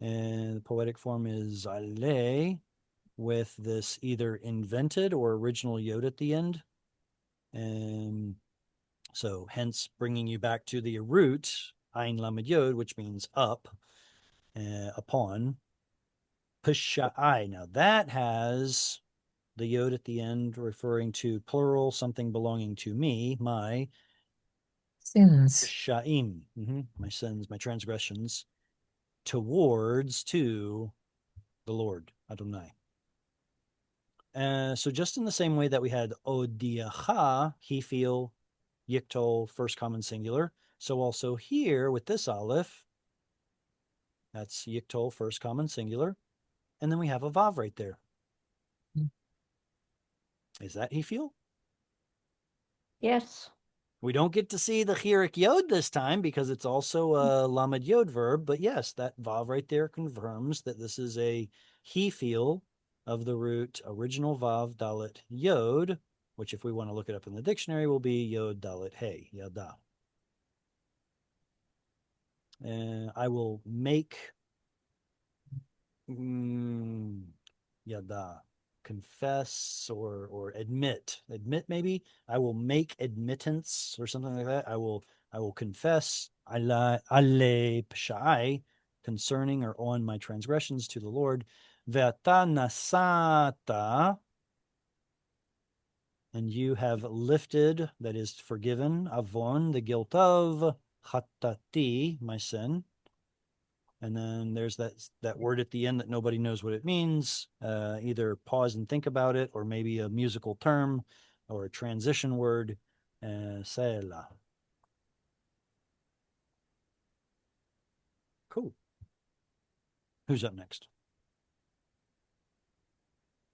and the poetic form is alay. with this either invented or original yod at the end. And so hence bringing you back to the root, Ein Lamed Yod, which means up, upon. Pesha'ai. Now that has the yod at the end referring to plural, something belonging to me, my Sins. sha'im, my sins, my transgressions, towards to the Lord, Adonai. So just in the same way that we had odiacha, he feel, yiktol, first common singular. So also here with this aleph, that's yiktol, first common singular. And then we have a vav right there. Is that he feel? Yes. We don't get to see the chirik yod this time because it's also a lamed yod verb. But yes, that vav right there confirms that this is a he feel of the root original vav dalet yod, which if we want to look it up in the dictionary will be yod dalet hey, yada. I will make yada, confess or admit maybe. I will make admittance or something like that. I will confess ale pshai, concerning or on my transgressions to the Lord. Ve'ata nasata, and you have lifted, that is forgiven, avon, the guilt of, chatati, my sin. And then there's that word at the end that nobody knows what it means. Either pause and think about it, or maybe a musical term or a transition word. Selah. Cool. Who's up next?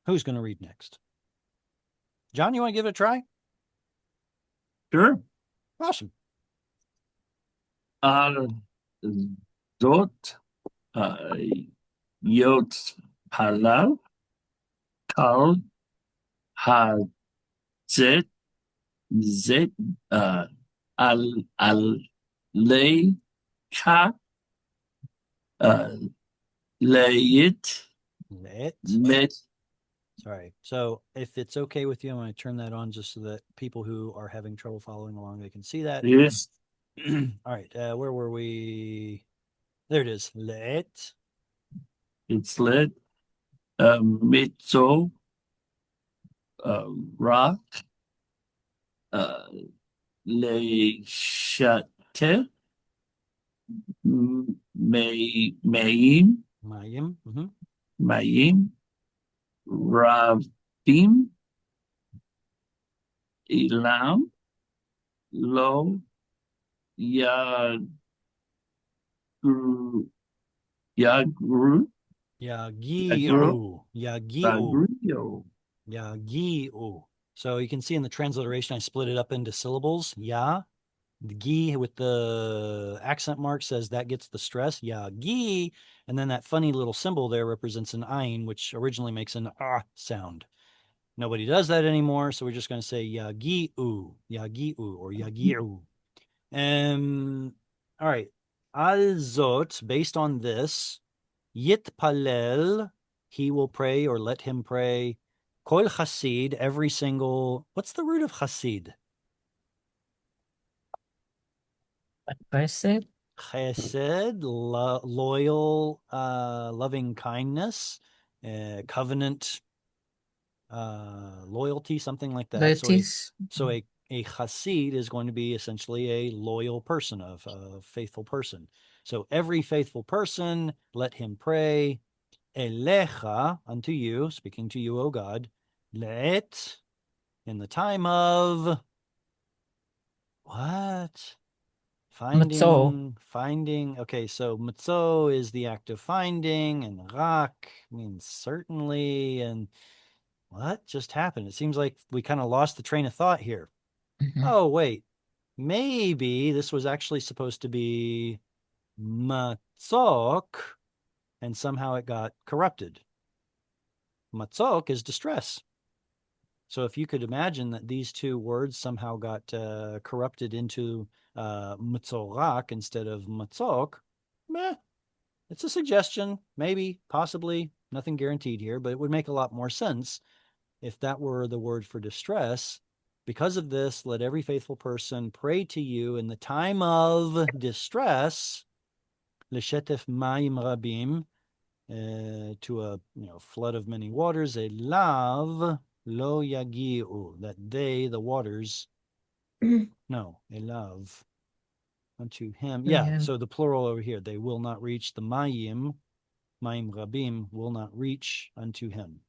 Who's going to read next? John, you want to give it a try? Sure. Awesome. Zot Yot Halal Kal Hazet Zet Al Leika Leit Met. Sorry. So if it's okay with you, I'm going to turn that on just so that people who are having trouble following along, they can see that. Yes. All right. Where were we? There it is. Let. It's let Mitzo Rock Le Shate Mayim Mayim. Mayim Ravim Ilam Lo Yagru Yagiu. So you can see in the transliteration, I split it up into syllables. Ya. The gi with the accent mark says that gets the stress. Ya gi. And then that funny little symbol there represents an ayin, which originally makes an ah sound. Nobody does that anymore, so we're just going to say yagiu, or yagiu. All right. Al-zot, based on this, yitpalel, he will pray or let him pray. Kol chasid, every single, what's the root of chasid? Chesed. Chesed, loyal, loving kindness, covenant, loyalty, something like that. Loyalties. So a chassid is going to be essentially a loyal person, a faithful person. So every faithful person, let him pray. Elecha, unto you, speaking to you, O God. Let, in the time of what? Finding. Okay, so matzo is the act of finding, and rak means certainly. And what just happened? It seems like we kind of lost the train of thought here. Oh, wait. Maybe this was actually supposed to be matzok, and somehow it got corrupted. Matzok is distress. So if you could imagine that these two words somehow got corrupted into matzorak instead of matzok, it's a suggestion, maybe, possibly. Nothing guaranteed here, but it would make a lot more sense if that were the word for distress. Because of this, let every faithful person pray to you in the time of distress, Leshetef Mayim Rabim, to a flood of many waters, Elav Lo Yagiu, that they, the waters, no, Elav, unto him. To Yeah, him. so the plural over here, they will not reach the Mayim Rabim, will not reach unto him.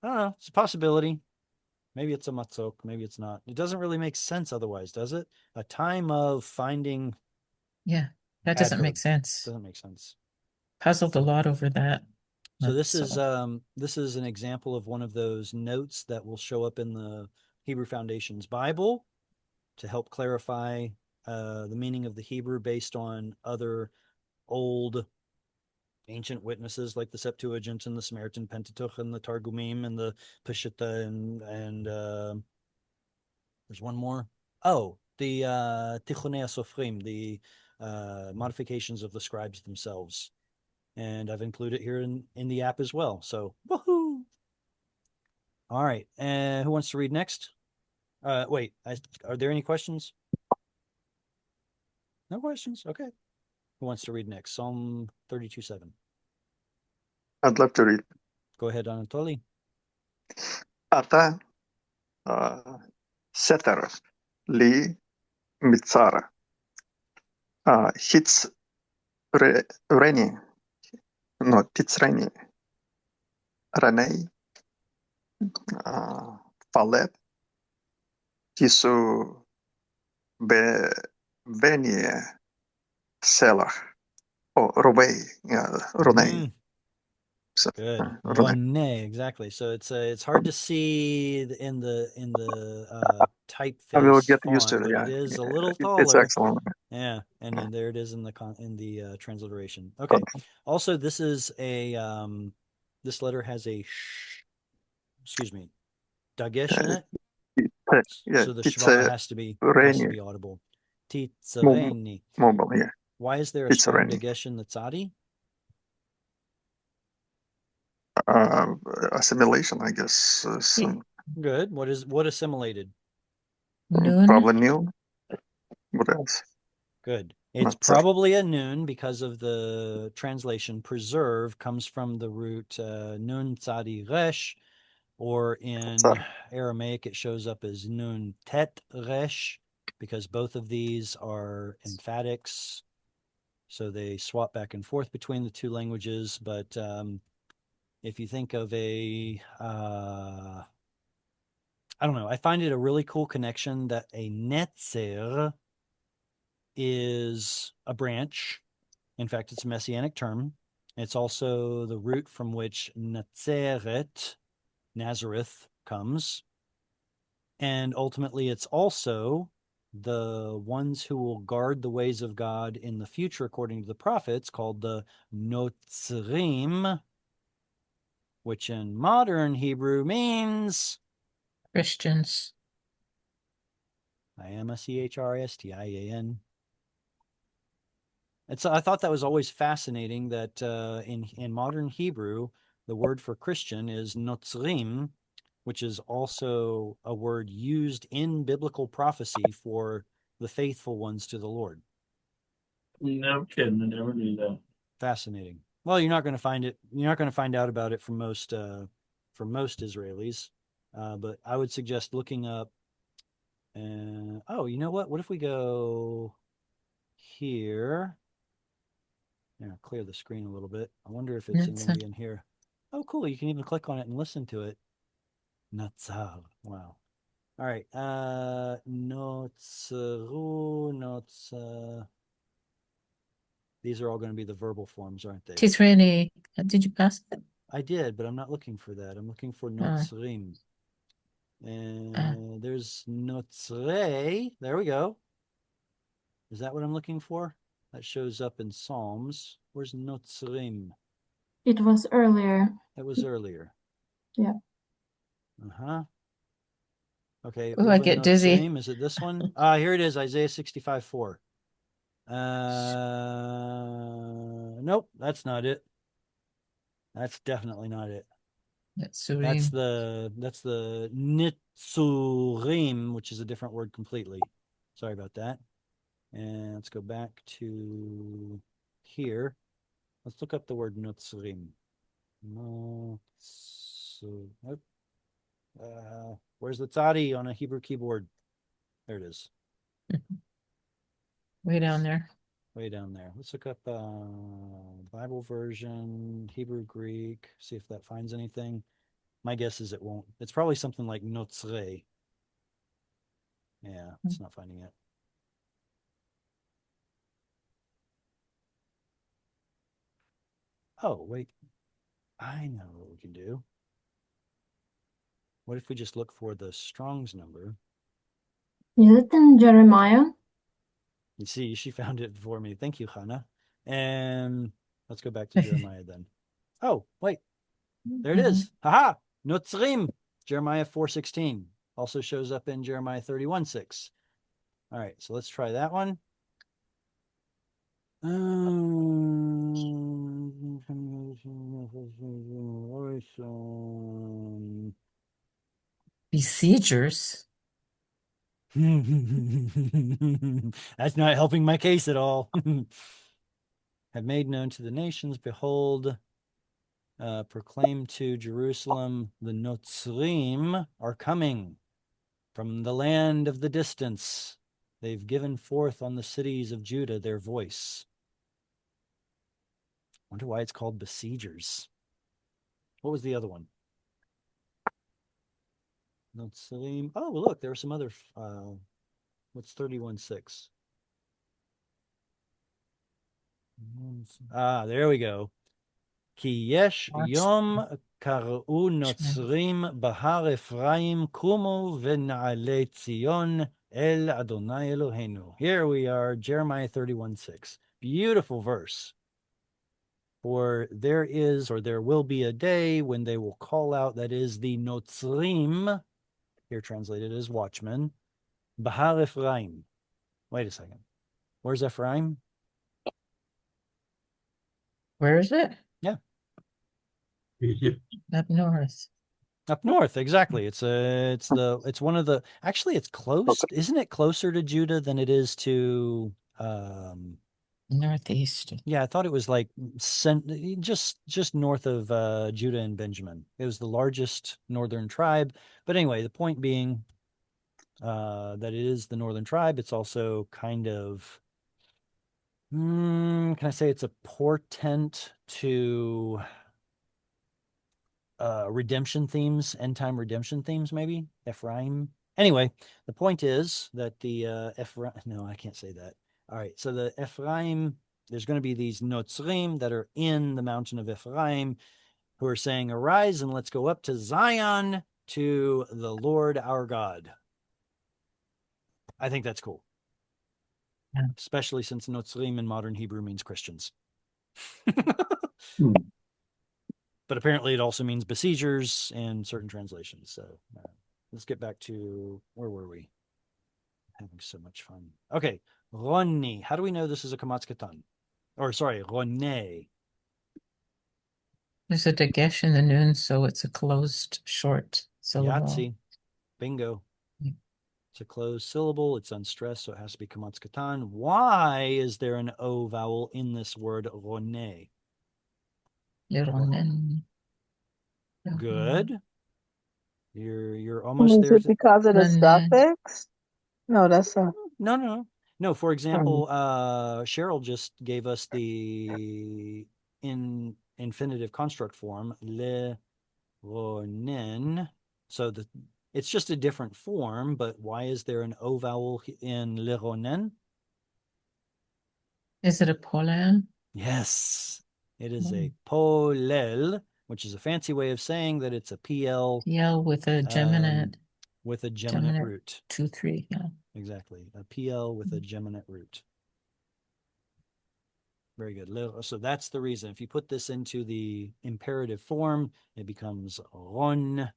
I don't know. It's a possibility. Maybe it's a matzok. Maybe it's not. It doesn't really make sense otherwise, does it? A time of finding Yeah, that doesn't make adverb. sense. Doesn't make sense. Puzzled a lot over that. So That's this is an example of one of those notes that will show up in the Hebrew Foundation's Bible to help clarify the meaning of the Hebrew based on other old ancient witnesses like the Septuagint and the Samaritan Pentateuch and the Targumim and the Peshitta and there's one more. Oh, the Tichonei Sofrim, the modifications of the scribes themselves. And I've included it here in the app as well. So, woohoo! All right. And who wants to read next? Wait, are there any questions? No questions? Okay. Who wants to read next? Psalm 32:7. I'd love to read. Go ahead, Anatoly. Ata seter li mitzara. Titzreni. No, Titzreni. Ranei. Falet. Tisu Benie Selah. Oh, Rovei. Ronei. So, Good. Ronei. Ronei, exactly. So it's hard to see in the typeface I will get used to font, it. but Yeah, it is a yeah. little It's taller. excellent. Yeah, and then there it is in the transliteration. Okay. Also, this is a this letter has a excuse me, dagesh in it. Yeah, So the shva has to be audible. Titzareni. Mobile, yeah. Why is there a strong Titzareni. dagesh in the tzadi? Assimilation, I guess. Some Good. What assimilated? Noon. probably new. What else? Good. It's Not sorry. probably a noon because of the translation. Preserve comes from the root nun tzadi resh, or in Sorry. Aramaic it shows up as nun tet resh, because both of these are emphatics. So they swap back and forth between the two languages. But if you think of I don't know, I find it a really cool connection that a netzer is a branch. In fact, it's a messianic term. It's also the root from which Nazareth comes. And ultimately, it's also the ones who will guard the ways of God in the future, according to the prophets, called the Notzrim, which in modern Hebrew means Christians. Imachristian. I thought that was always fascinating that in modern Hebrew, the word for Christian is notzrim, which is also a word used in biblical prophecy for the faithful ones to the Lord. No kidding, I never knew that. Fascinating. Well, you're not going to find it. You're not going to find out about it from most Israelis, but I would suggest looking up. Oh, you know what? What if we go here? Yeah, clear the screen a little bit. I wonder if it's going to be in here. Oh, cool. You can even click on it and listen to it. Natsal. Wow. All right. These are all going to be the verbal forms, aren't they? Titzreni. Did you pass it? I did, but I'm not looking for that. I'm looking for notzrim. And there's notzrei. There we go. Is that what I'm looking for? That shows up in Psalms. Where's notzrim? It was earlier. That was earlier. Yeah. Uh-huh. Okay. Oh, I get dizzy. Notzrim. Is it this one? Here it is, Isaiah 65:4. Nope, that's not it. That's definitely not it. That's Netsurim. the Nitsurim, which is a different word completely. Sorry about that. And let's go back to here. Let's look up the word Nitsurim. Where's the tzadi on a Hebrew keyboard? There it is. Way down there. Way down there. Let's look up Bible version, Hebrew, Greek, see if that finds anything. My guess is it won't. It's probably something like Notzre. Yeah, it's not finding it. Oh, wait. I know what we can do. What if we just look for the Strong's number? Is it in Jeremiah? You see, she found it for me. Thank you, Hannah. And let's go back to Jeremiah then. Oh, wait. There it is. Haha! Notzrim. Jeremiah 4:16. Also shows up in Jeremiah 31:6. All right, so let's try that one. Besiegers. That's not helping my case at all. Have made known to the nations, behold, proclaim to Jerusalem, the Notzrim are coming from the land of the distance. They've given forth on the cities of Judah their voice. Wonder why it's called besiegers. What was the other one? Notzrim. Oh, well, look, there were some other. What's 31:6? Ah, there we go. Ki yesh yom kar'u notzrim bahar Ephraim kumu v'na'alei Tzion el Adonai Eloheinu. Here we are, Jeremiah 31:6. Beautiful verse. For there is, or there will be a day when they will call out, that is the Notzrim, here translated as watchmen, Bahar Ephraim. Wait a second. Where's Ephraim? Where is it? Yeah. Up north. Up north, exactly. It's one of the, actually it's close. Okay. Isn't it closer to Judah than it is to Northeast. yeah, I thought it was like just north of Judah and Benjamin. It was the largest northern tribe. But anyway, the point being that it is the northern tribe. It's also kind of can I say it's a portent to redemption themes, end time redemption themes, maybe Ephraim. Anyway, the point is that the Ephraim, no, I can't say that. All right, so the Ephraim, there's going to be these Notzrim that are in the mountain of Ephraim who are saying, arise and let's go up to Zion to the Lord our God. I think that's cool. Yeah. Especially since Notzrim in modern Hebrew means Christians. But apparently it also means besiegers in certain translations. So let's get back to, where were we? Having so much fun. Okay, Ronni. How do we know this is a Kamatz Katan? Or sorry, Ronne. There's a dagesh in the noon, so it's a closed short syllable. Yahtzee. Bingo. Yeah. It's a closed syllable. It's unstressed, so it has to be Kamatz Katan. Why is there an O vowel in this word Ronne? Lironen. Good. You're almost Is there. it because of the Then, suffix? No, that's a. No. For example, Cheryl just gave us the infinitive construct form, le ronen. So it's just a different form, but why is there an O vowel in le ronen? Is it a polel? Yes, it is a polel, which is a fancy way of saying that it's a PL PL with a geminate. with a geminate Geminate. root. 2, 3, yeah. Exactly. A PL with a geminate root. Very good. So that's the reason. If you put this into the imperative form, it becomes ron.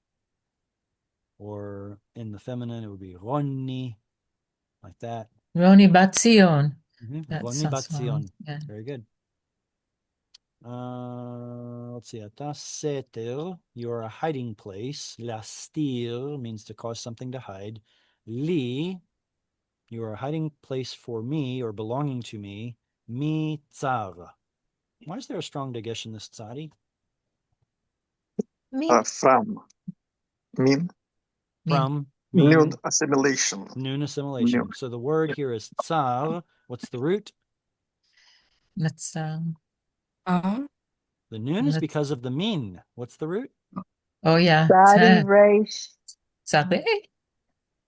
Or in the feminine, it would be ronni, like that. Roni Batzion. Mm-hmm. That's Ronni Batzion. Yeah. Very good. Let's see. Ata seter, you are a hiding place. Lastir means to cause something to hide. Li, you are a hiding place for me or belonging to me. Mi tsar. Why is there a strong dagesh in this tzadi? Min. From. Min. Min. From Noon mean assimilation. noon assimilation. Noon. So the word here is tsar. What's the root? Let's Ah. The noon is Let's- because of the min. What's the root? oh yeah. Sadi Resh Tzadeh.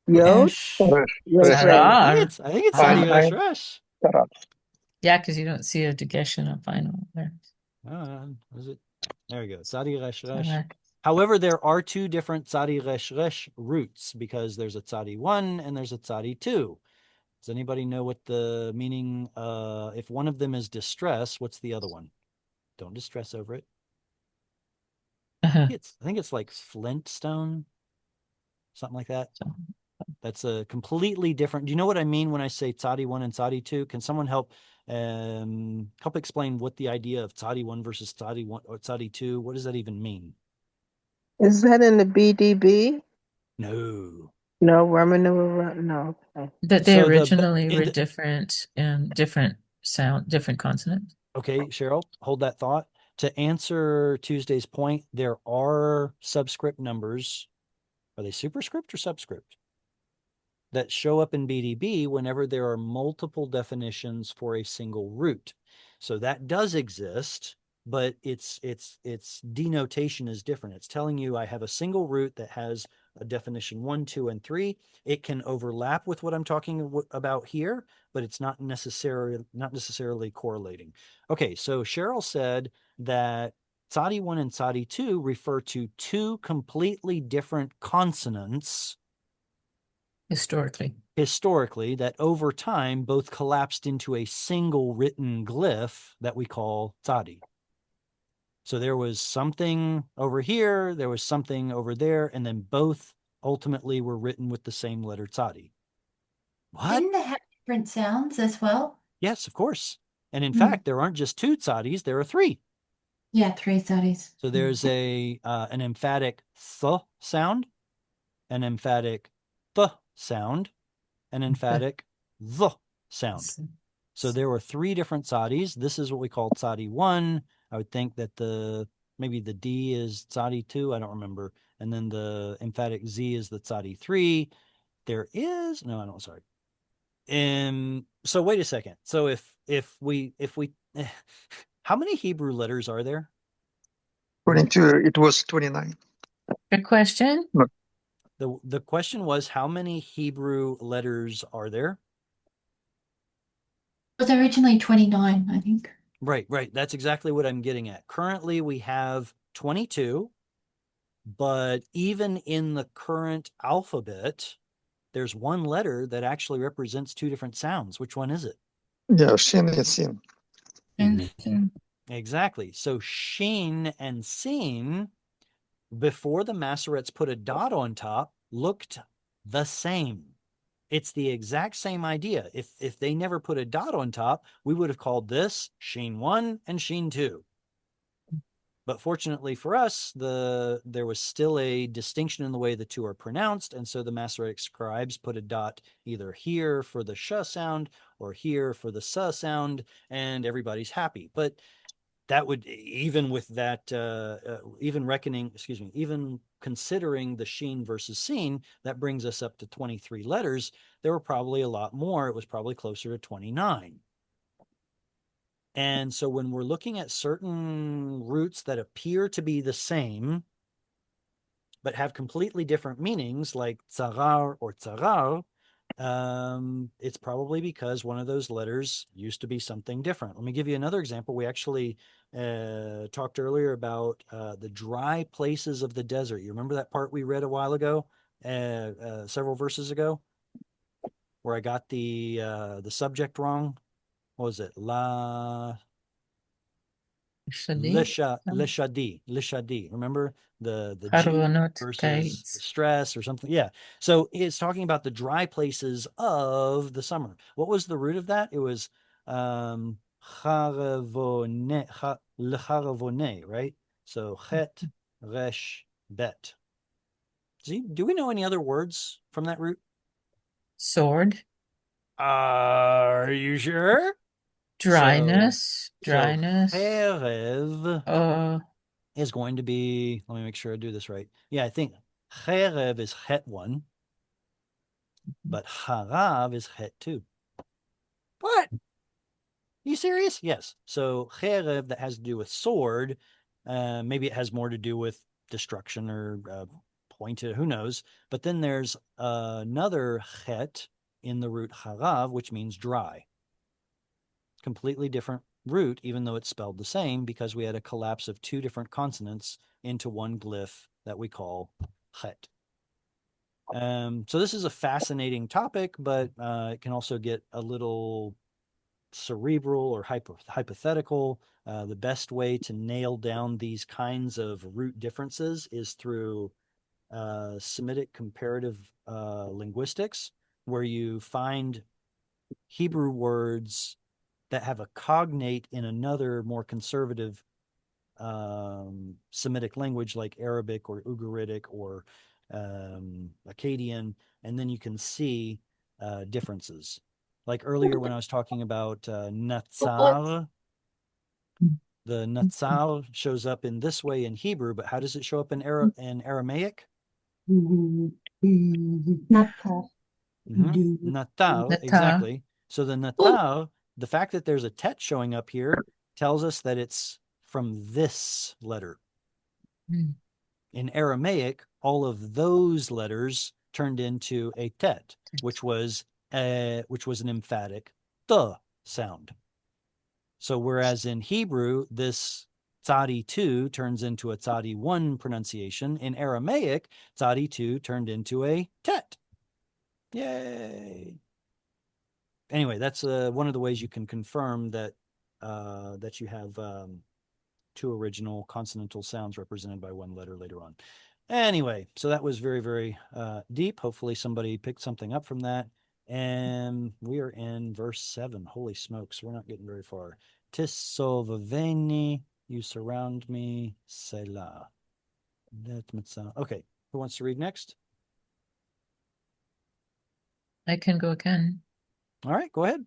Yod Esh. Yod I Zara. think it's Fine. Sadi Resh Resh. Yeah, because you don't see a dagesh in a final there. Is it? There we go. Tzadi Resh Resh. Zara. However, there are two different Tzadi Resh Resh roots because there's a Tzadi 1 and there's a Tzadi 2. Does anybody know what the meaning? If one of them is distress, what's the other one? Don't distress over it. Uh-huh. I think it's like flintstone, something like that. So- That's a completely different. Do you know what I mean when I say Tzadi 1 and Tzadi 2? Can someone help explain what the idea of Tzadi 1 versus Tzadi 1 or Tzadi 2? What does that even mean? Is that in the BDB? No. No, Roman numeral. No. Okay. That they So originally were the- different and different sound, different consonants. Okay, Cheryl, hold that thought. To answer Tuesday's point, there are subscript numbers. Are they superscript or subscript? That show up in BDB whenever there are multiple definitions for a single root. So that does exist, but its denotation is different. It's telling you I have a single root that has a definition 1, 2, and 3. It can overlap with what I'm talking about here, but it's not necessarily correlating. Okay, so Cheryl said that Tzadi 1 and Tzadi 2 refer to two completely different consonants historically that over time both collapsed into a single written glyph that we call Tzadi. So there was something over here, there was something over there, and then both ultimately were written with the same letter Tzadi. What? Didn't they have different sounds as well? Yes, of course. And in Hmm. fact, there aren't just two Tzadis, there are three. Yeah, 3 studies. So there's an emphatic th sound, an emphatic th sound, an emphatic the sound. So there were three different tzadis. This is what we call tzadi 1. I would think that maybe the D is tzadi 2. I don't remember. And then the emphatic Z is the tzadi 3. There is no, I don't. Sorry. So wait a second. So if we how many Hebrew letters are there? According to it was 29. Good question. The question was, how many Hebrew letters are there? It was originally 29, I think. Right. That's exactly what I'm getting at. Currently, we have 22, but even in the current alphabet, there's one letter that actually represents two different sounds. Which one is it? Yeah, Shin and Sin. And sin. Exactly. So Shin and Sin, before the Masoretes put a dot on top, looked the same. It's the exact same idea. If they never put a dot on top, we would have called this Shin 1 and Shin 2. But fortunately for us, there was still a distinction in the way the two are pronounced, and so the Masoretic scribes put a dot either here for the sh sound or here for the s sound, and everybody's happy. But that would, even with that, even considering the sheen versus seen, that brings us up to 23 letters. There were probably a lot more. It was probably closer to 29. And so when we're looking at certain roots that appear to be the same, but have completely different meanings, like tzarar or tzarar, it's probably because one of those letters used to be something different. Let me give you another example. We actually talked earlier about the dry places of the desert. You remember that part we read a while ago, several verses ago, where I got the subject wrong? What was it? Lishadi. Remember the G Harvonot versus Taitz. stress or something? Yeah. So it's talking about the dry places of the summer. What was the root of that? It was L'charavone, right? So chet, resh, bet. Do we know any other words from that root? Sword, Are you sure? dryness, dryness. So cherev Uh, is going to be, let me make sure I do this right. Yeah, I think cherev is het 1, but harav is het 2. What? You serious? Yes. So cherev, that has to do with sword. Maybe it has more to do with destruction or pointed, who knows? But then there's another het in the root harav, which means dry. Completely different root, even though it's spelled the same, because we had a collapse of 2 different consonants into one glyph that we call chet. So this is a fascinating topic, but it can also get a little cerebral or hypothetical. The best way to nail down these kinds of root differences is through Semitic comparative linguistics, where you find Hebrew words that have a cognate in another more conservative Semitic language like Arabic or Ugaritic or Akkadian, and then you can see differences. Like earlier when I was talking about Natsar, the Natsar shows up in this way in Hebrew, but how does it show up in Aramaic? Natal. Natal, Natal. exactly. So the Natal, the fact that there's a tet showing up here tells us that it's from this letter. Mm. In Aramaic, all of those letters turned into a tet, which was an emphatic the sound. So whereas in Hebrew, this tzadi 2 turns into a tzadi 1 pronunciation, in Aramaic, tzadi 2 turned into a tet. Yay! Anyway, that's one of the ways you can confirm that that you have 2 original consonantal sounds represented by 1 letter later on. Anyway, so that was very, very deep. Hopefully somebody picked something up from that. And we are in verse 7. Holy smokes, we're not getting very far. Tissovaveni, you surround me, Selah. Okay, who wants to read next? I can go again. All right, go ahead.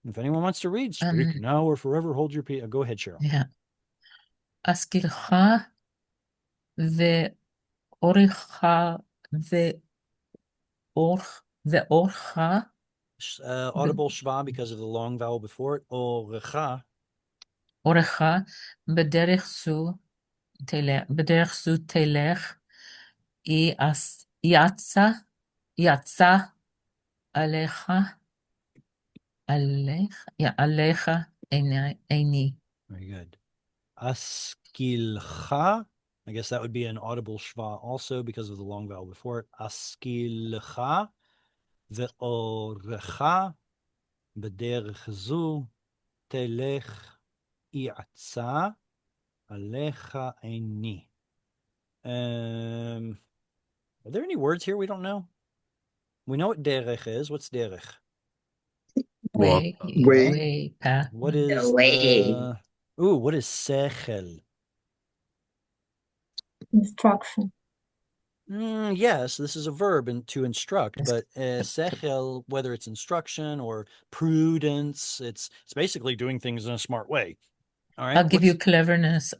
If anyone wants to read, speak now or forever hold your peace. Go ahead, Cheryl. Yeah. Askilcha ve'oricha ve'orcha. Audible shva because of the long vowel before it. Orecha. Orecha b'derech zu telech yatsa alecha eini. Very good. Askilcha. I guess that would be an audible shva also because of the long vowel before it. Askilcha ve'orecha b'derech zu telech yatsa alecha eini. Are there any words here we don't know? We know what derech is. What's derech? Way path. What is The way. what is sechel? Instruction. Yes, this is a verb to instruct, but sechel, whether it's instruction or prudence, it's basically doing things in a smart way. All right. I'll give you cleverness.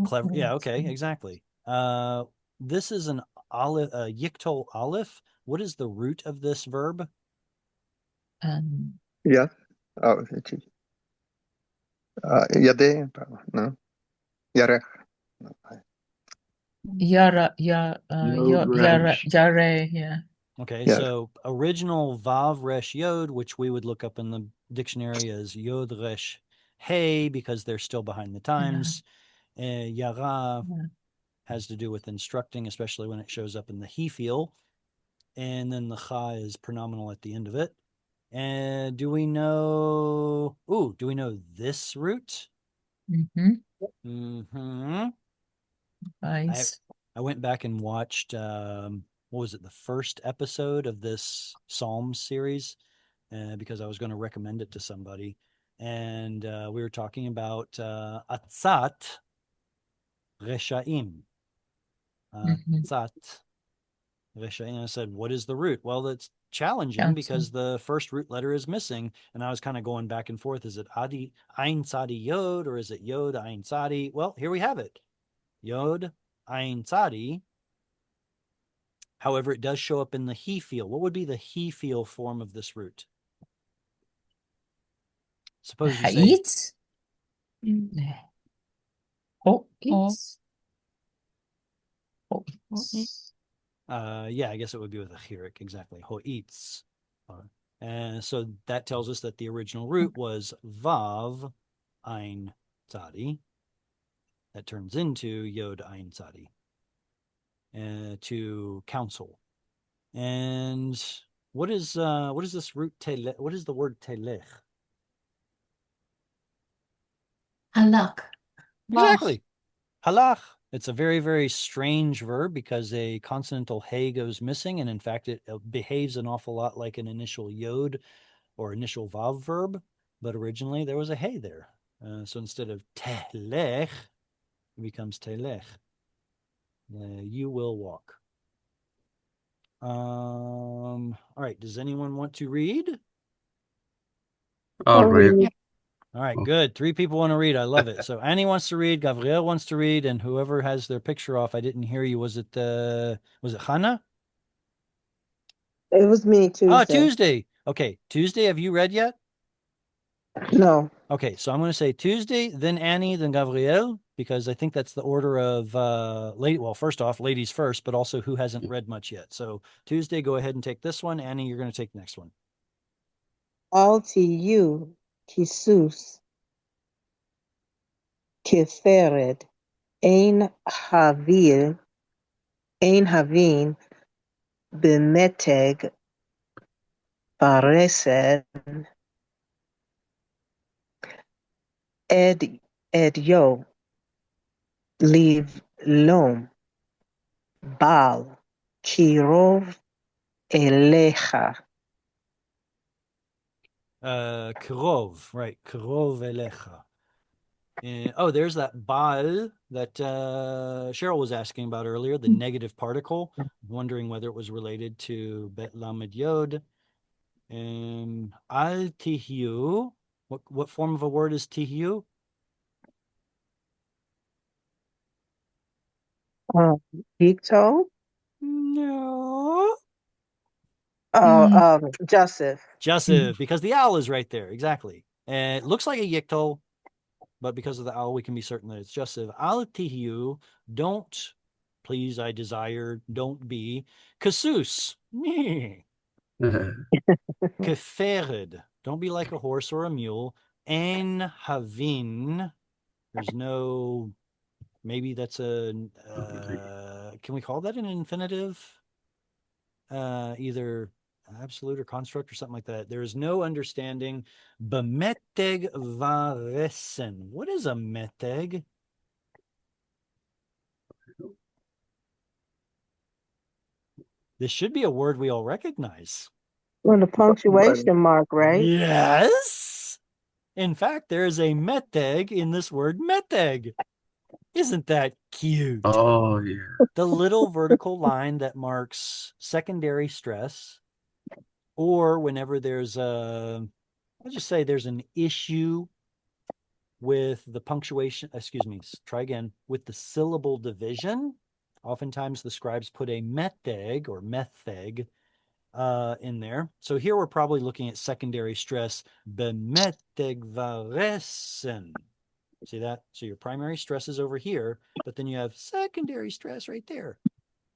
Clever. Yeah. Okay. Exactly. This is an aleph, yiktol aleph. What is the root of this verb? Yeah. Oh, Yade, no. Yarech. No. Yare, yeah. Okay, Yeah. so original Vav Resh Yod, which we would look up in the dictionary as Yod Resh Hey, because they're still behind the times. Yara has to do with instructing, especially when it shows up in the he feel. And then the Cha is pronominal at the end of it. And do we know this root? Nice. I went back and watched what was it, the first episode of this Psalms series, because I was going to recommend it to somebody. And we were talking about atzat reshaim. Mhm. Atzat reshaim. I said, what is the root? Well, it's challenging Council. because the first root letter is missing. And I was kind of going back and forth. Is it Adi Ein Tzadi Yod or is it Yod Ein Tzadi? Well, here we have it. Yod Ein Tzadi. However, it does show up in the he feel. What would be the he feel form of this root? Suppose you say, Ha'it? Mm. Ho'it? Ho'it. yeah, I guess it would be with a chirik, exactly. Ho'itz. And so that tells us that the original root was Vav Ein Tzadi. That turns into Yod Ein Tzadi. To counsel. And what is this root telech? What is the word telech? Halak. Exactly. Halach. It's a very, very strange verb because a consonantal hey goes missing. And in fact, it behaves an awful lot like an initial yod or initial vav verb. But originally there was a hey there. So instead of telech, it becomes telech. You will walk. All right. Does anyone want to read? I'll read. All right, good. 3 people want to read. I love it. So Annie wants to read, Gabriel wants to read, and whoever has their picture off, I didn't hear you. Was it Hannah? It was me Tuesday. Oh, Tuesday. Okay, Tuesday, have you read yet? No. Okay, so I'm going to say Tuesday, then Annie, then Gabriel, because I think that's the order of well, first off, ladies first, but also who hasn't read much yet. So Tuesday, go ahead and take this one. Annie, you're going to take the next one. Altiu, Kisus, Kithered, Ein Havin, Bemeteg, Paresen, Edyo, Leave Lom, Bal, Kirov, Elecha. Krov, right? Krov elecha. Oh, there's that bal that Cheryl was asking about earlier, the negative particle. Wondering whether it was related to bet lamed yod. Al tihyu. What form of a word is tihyu? Gito? No. Joseph. Joseph, because the owl is right there. Exactly. And it looks like a yictol, but because of the owl, we can be certain that it's Joseph. Al tihyu, don't, please, I desire, don't be. Kasus, me. Kefered, don't be like a horse or a mule. Ein havin, there's no, maybe that's a, can we call that an infinitive? Either absolute or construct or something like that. There is no understanding. Bemeteg varesen. What is a meteg? This should be a word we all recognize. Well, the punctuation mark, right? Yes. In fact, there is a meteg in this word meteg. Isn't that cute? Oh, yeah. The little vertical line that marks secondary stress, or whenever there's a, let's just say there's an issue with the punctuation, excuse me, try again, with the syllable division. Oftentimes the scribes put a meteg or metheg in there. So here we're probably looking at secondary stress, bemeteg varesen. See that? So your primary stress is over here, but then you have secondary stress right there.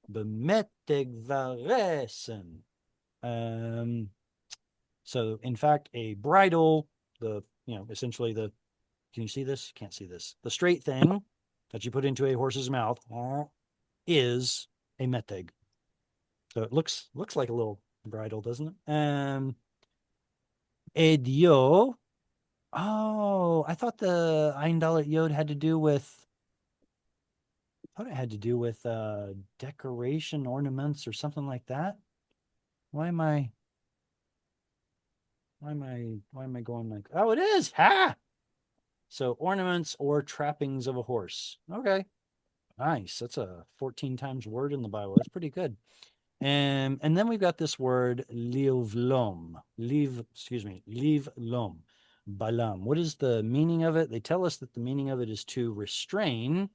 Bemeteg varesen. So in fact, a bridle, essentially can you see this? Can't see this. The straight thing that you put into a horse's mouth is a meteg. So it looks like a little bridle, doesn't it? Edio. Oh, I thought the Ein Dalet Yod had to do with, decoration, ornaments, or something like that. Why am I? Why am I going like, oh, it is. Ha! So ornaments or trappings of a horse. Okay. Nice. That's a 14 times word in the Bible. That's pretty good. And then we've got this word livlom. Livlom. Balam. What is the meaning of it? They tell us that the meaning of it is to restrain.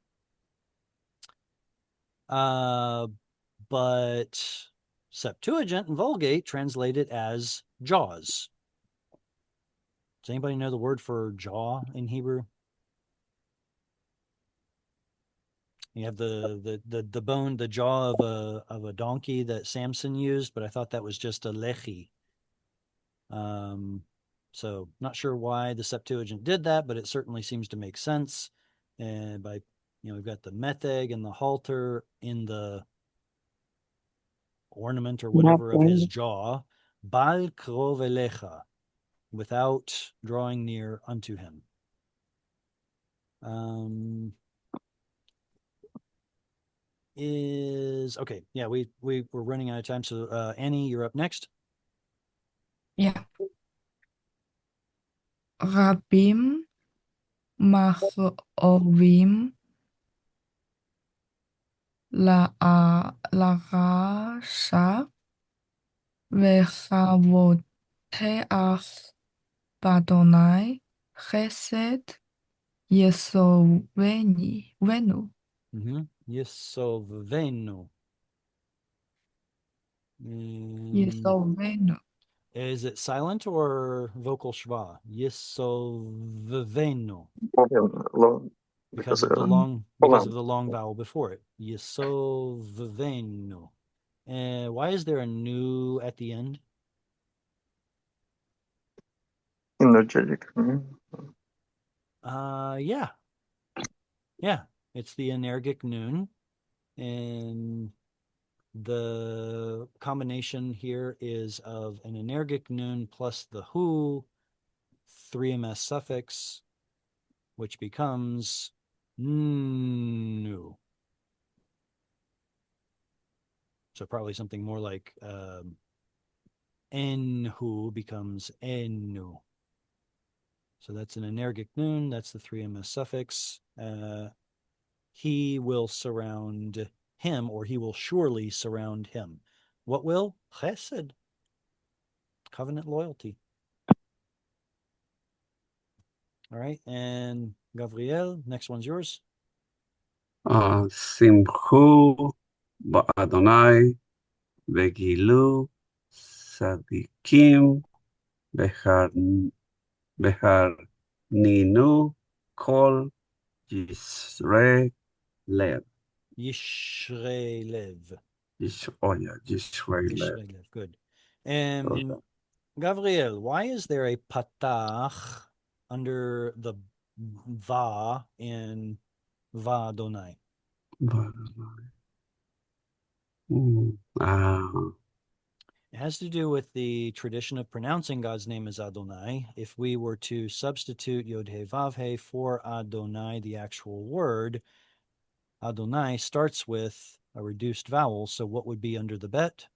But Septuagint and Vulgate translate it as jaws. Does anybody know the word for jaw in Hebrew? You have the bone, the jaw of a donkey that Samson used, but I thought that was just a lechi. So not sure why the Septuagint did that, but it certainly seems to make sense. And by we've got the metheg and the halter in the ornament or whatever of his Nothing. jaw. Bal krov elecha, without drawing near unto him. Is okay. Yeah, we're running out of time. So Annie, you're up next. Yeah. רבים מכאובים לרשע וחבוטח באדוני חסד יסובנו. Yisovvenu. יסובנו. Is it silent or vocal schwa? Yisovvenu. Because of the long vowel before it. Yisovvenu. Why is there a nu at the end? Energetic. Yeah. Yeah. It's the energic noon. And the combination here is of an energic noon plus the hu, 3ms suffix, which becomes nu. So probably something more like enhu becomes ennu. So that's an energic noon. That's the 3ms suffix. He will surround him, or he will surely surround him. What will? Chesed. Covenant loyalty. All right. And Gavriel, next one's yours. שמחו באדוני וגילו צדיקים בהרנינו כל ישרי לב. Yishrei lev. Yishrei lev. Good. Gavriel, why is there a patach under the va in va Adonai? It has to do with the tradition of pronouncing God's name as Adonai. If we were to substitute Yod-He Vav-He for Adonai, the actual word, Adonai starts with a reduced vowel. So what would be under the bet?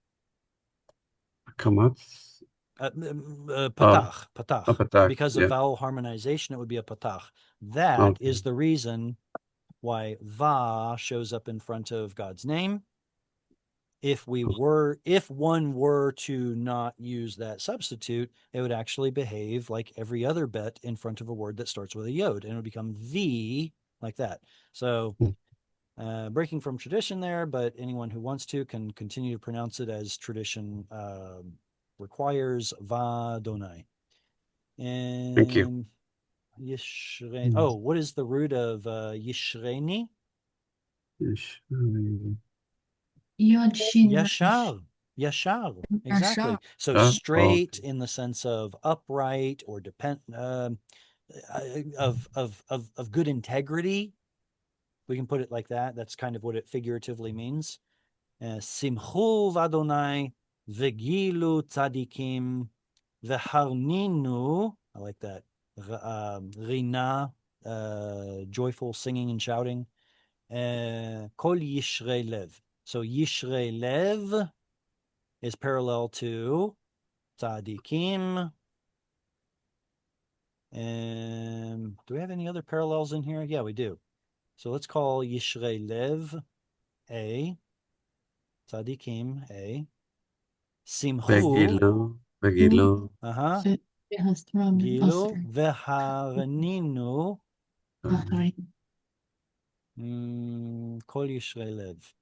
Kamatz. Patach. Because of yeah. vowel harmonization, it would be a patach. That is the reason why va shows up in front of God's name. If one were to not use that substitute, it would actually behave like every other bet in front of a word that starts with a yod, and it would become the like that. So breaking from tradition there, but anyone who wants to can continue to pronounce it as tradition requires va Donai. And thank you. Yishrei. Oh, what is the root of Yishreni? Yashar. Exactly. So straight in the sense of upright or of good integrity. We can put it like that. That's kind of what it figuratively means. Simchu v'Adonai v'gilu tzadikim v'harninu. I like that. Rina, joyful singing and shouting. Kol yishrei lev. So yishrei lev is parallel to tzadikim Do we have any other parallels in here? Yeah, we do. So let's call Yishrei Lev A, Tzadikim A, Simchu, Begilu, uh-huh, V'hasram Gilu, Asr. Veharaninu, Achrim. Kol Yishrei Lev.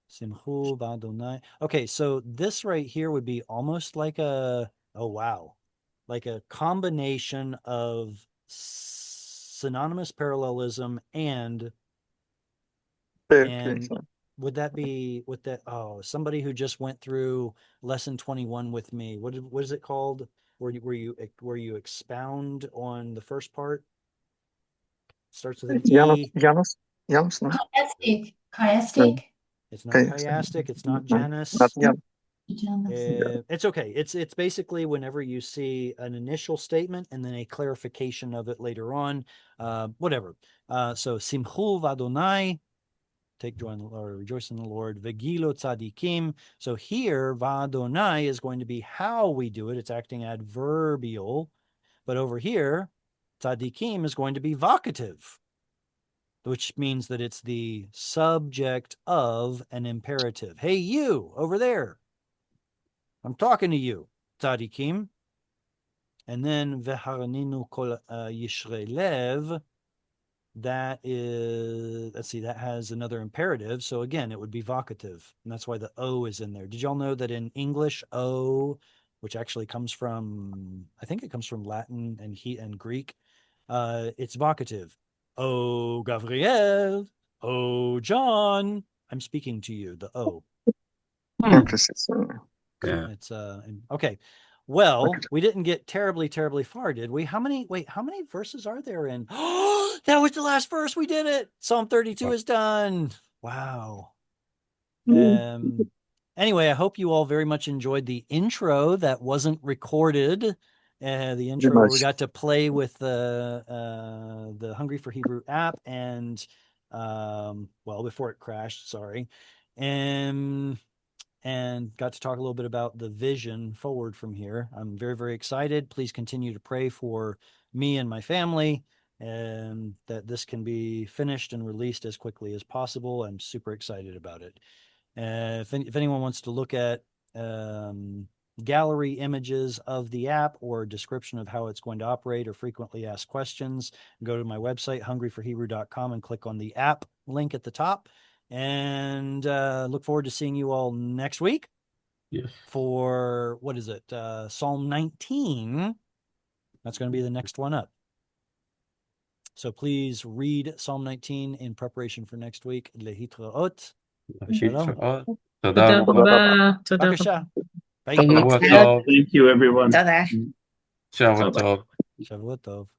Simchu Badonai. Okay, so this right here would be almost like a, oh wow, like a combination of synonymous parallelism and would that be with that? Oh, somebody who just went through lesson 21 with me. What is it called? Where you expound on the first part? Starts with an E. Janus, no? Chiastic. Chiastic. It's not Okay. chiastic. It's not No, Janus. not Janus. Janus. It's okay. It's basically whenever you see an initial statement and then a clarification of it later on, whatever. So Simchu Vadonai, take joy in the Lord, rejoice in the Lord. Vegilo Tzadikim. So here Vadonai is going to be how we do it. It's acting adverbial, but over here, Tzadikim is going to be vocative, which means that it's the subject of an imperative. Hey, you over there. I'm talking to you, Tzadikim. And then Veharaninu Kol Yishrei Lev. That is, let's see, that has another imperative. So again, it would be vocative. And that's why the O is in there. Did y'all know that in English, O, which actually comes from, I think it comes from Latin and Greek, it's vocative. Oh, Gabriel. Oh, John. I'm speaking to you, the O. Interesting. yeah. It's okay. Well, we didn't get terribly far, did we? How many verses are there in? Oh, that was the last verse. We did it. Psalm 32 is done. Wow. Anyway, I hope you all very much enjoyed the intro that wasn't recorded. The intro where we got to play with the Hungry for Hebrew app and well, before it crashed, sorry. And got to talk a little bit about the vision forward from here. I'm very excited. Please continue to pray for me and my family and that this can be finished and released as quickly as possible. I'm super excited about it. If anyone wants to look at gallery images of the app or description of how it's going to operate or frequently asked questions, go to my website, hungryforhebrew.com, and click on the app link at the top. And look forward to seeing you all next week. Yes. For, what is it? Psalm 19. That's going to be the next one up. So please read Psalm 19 in preparation for next week. Lehitraot. Shalom. תודה רבה. תודה בבקשה. רבה. ביי. שבוע טוב. Thank you, everyone. תודה. שבוע טוב. שבוע טוב.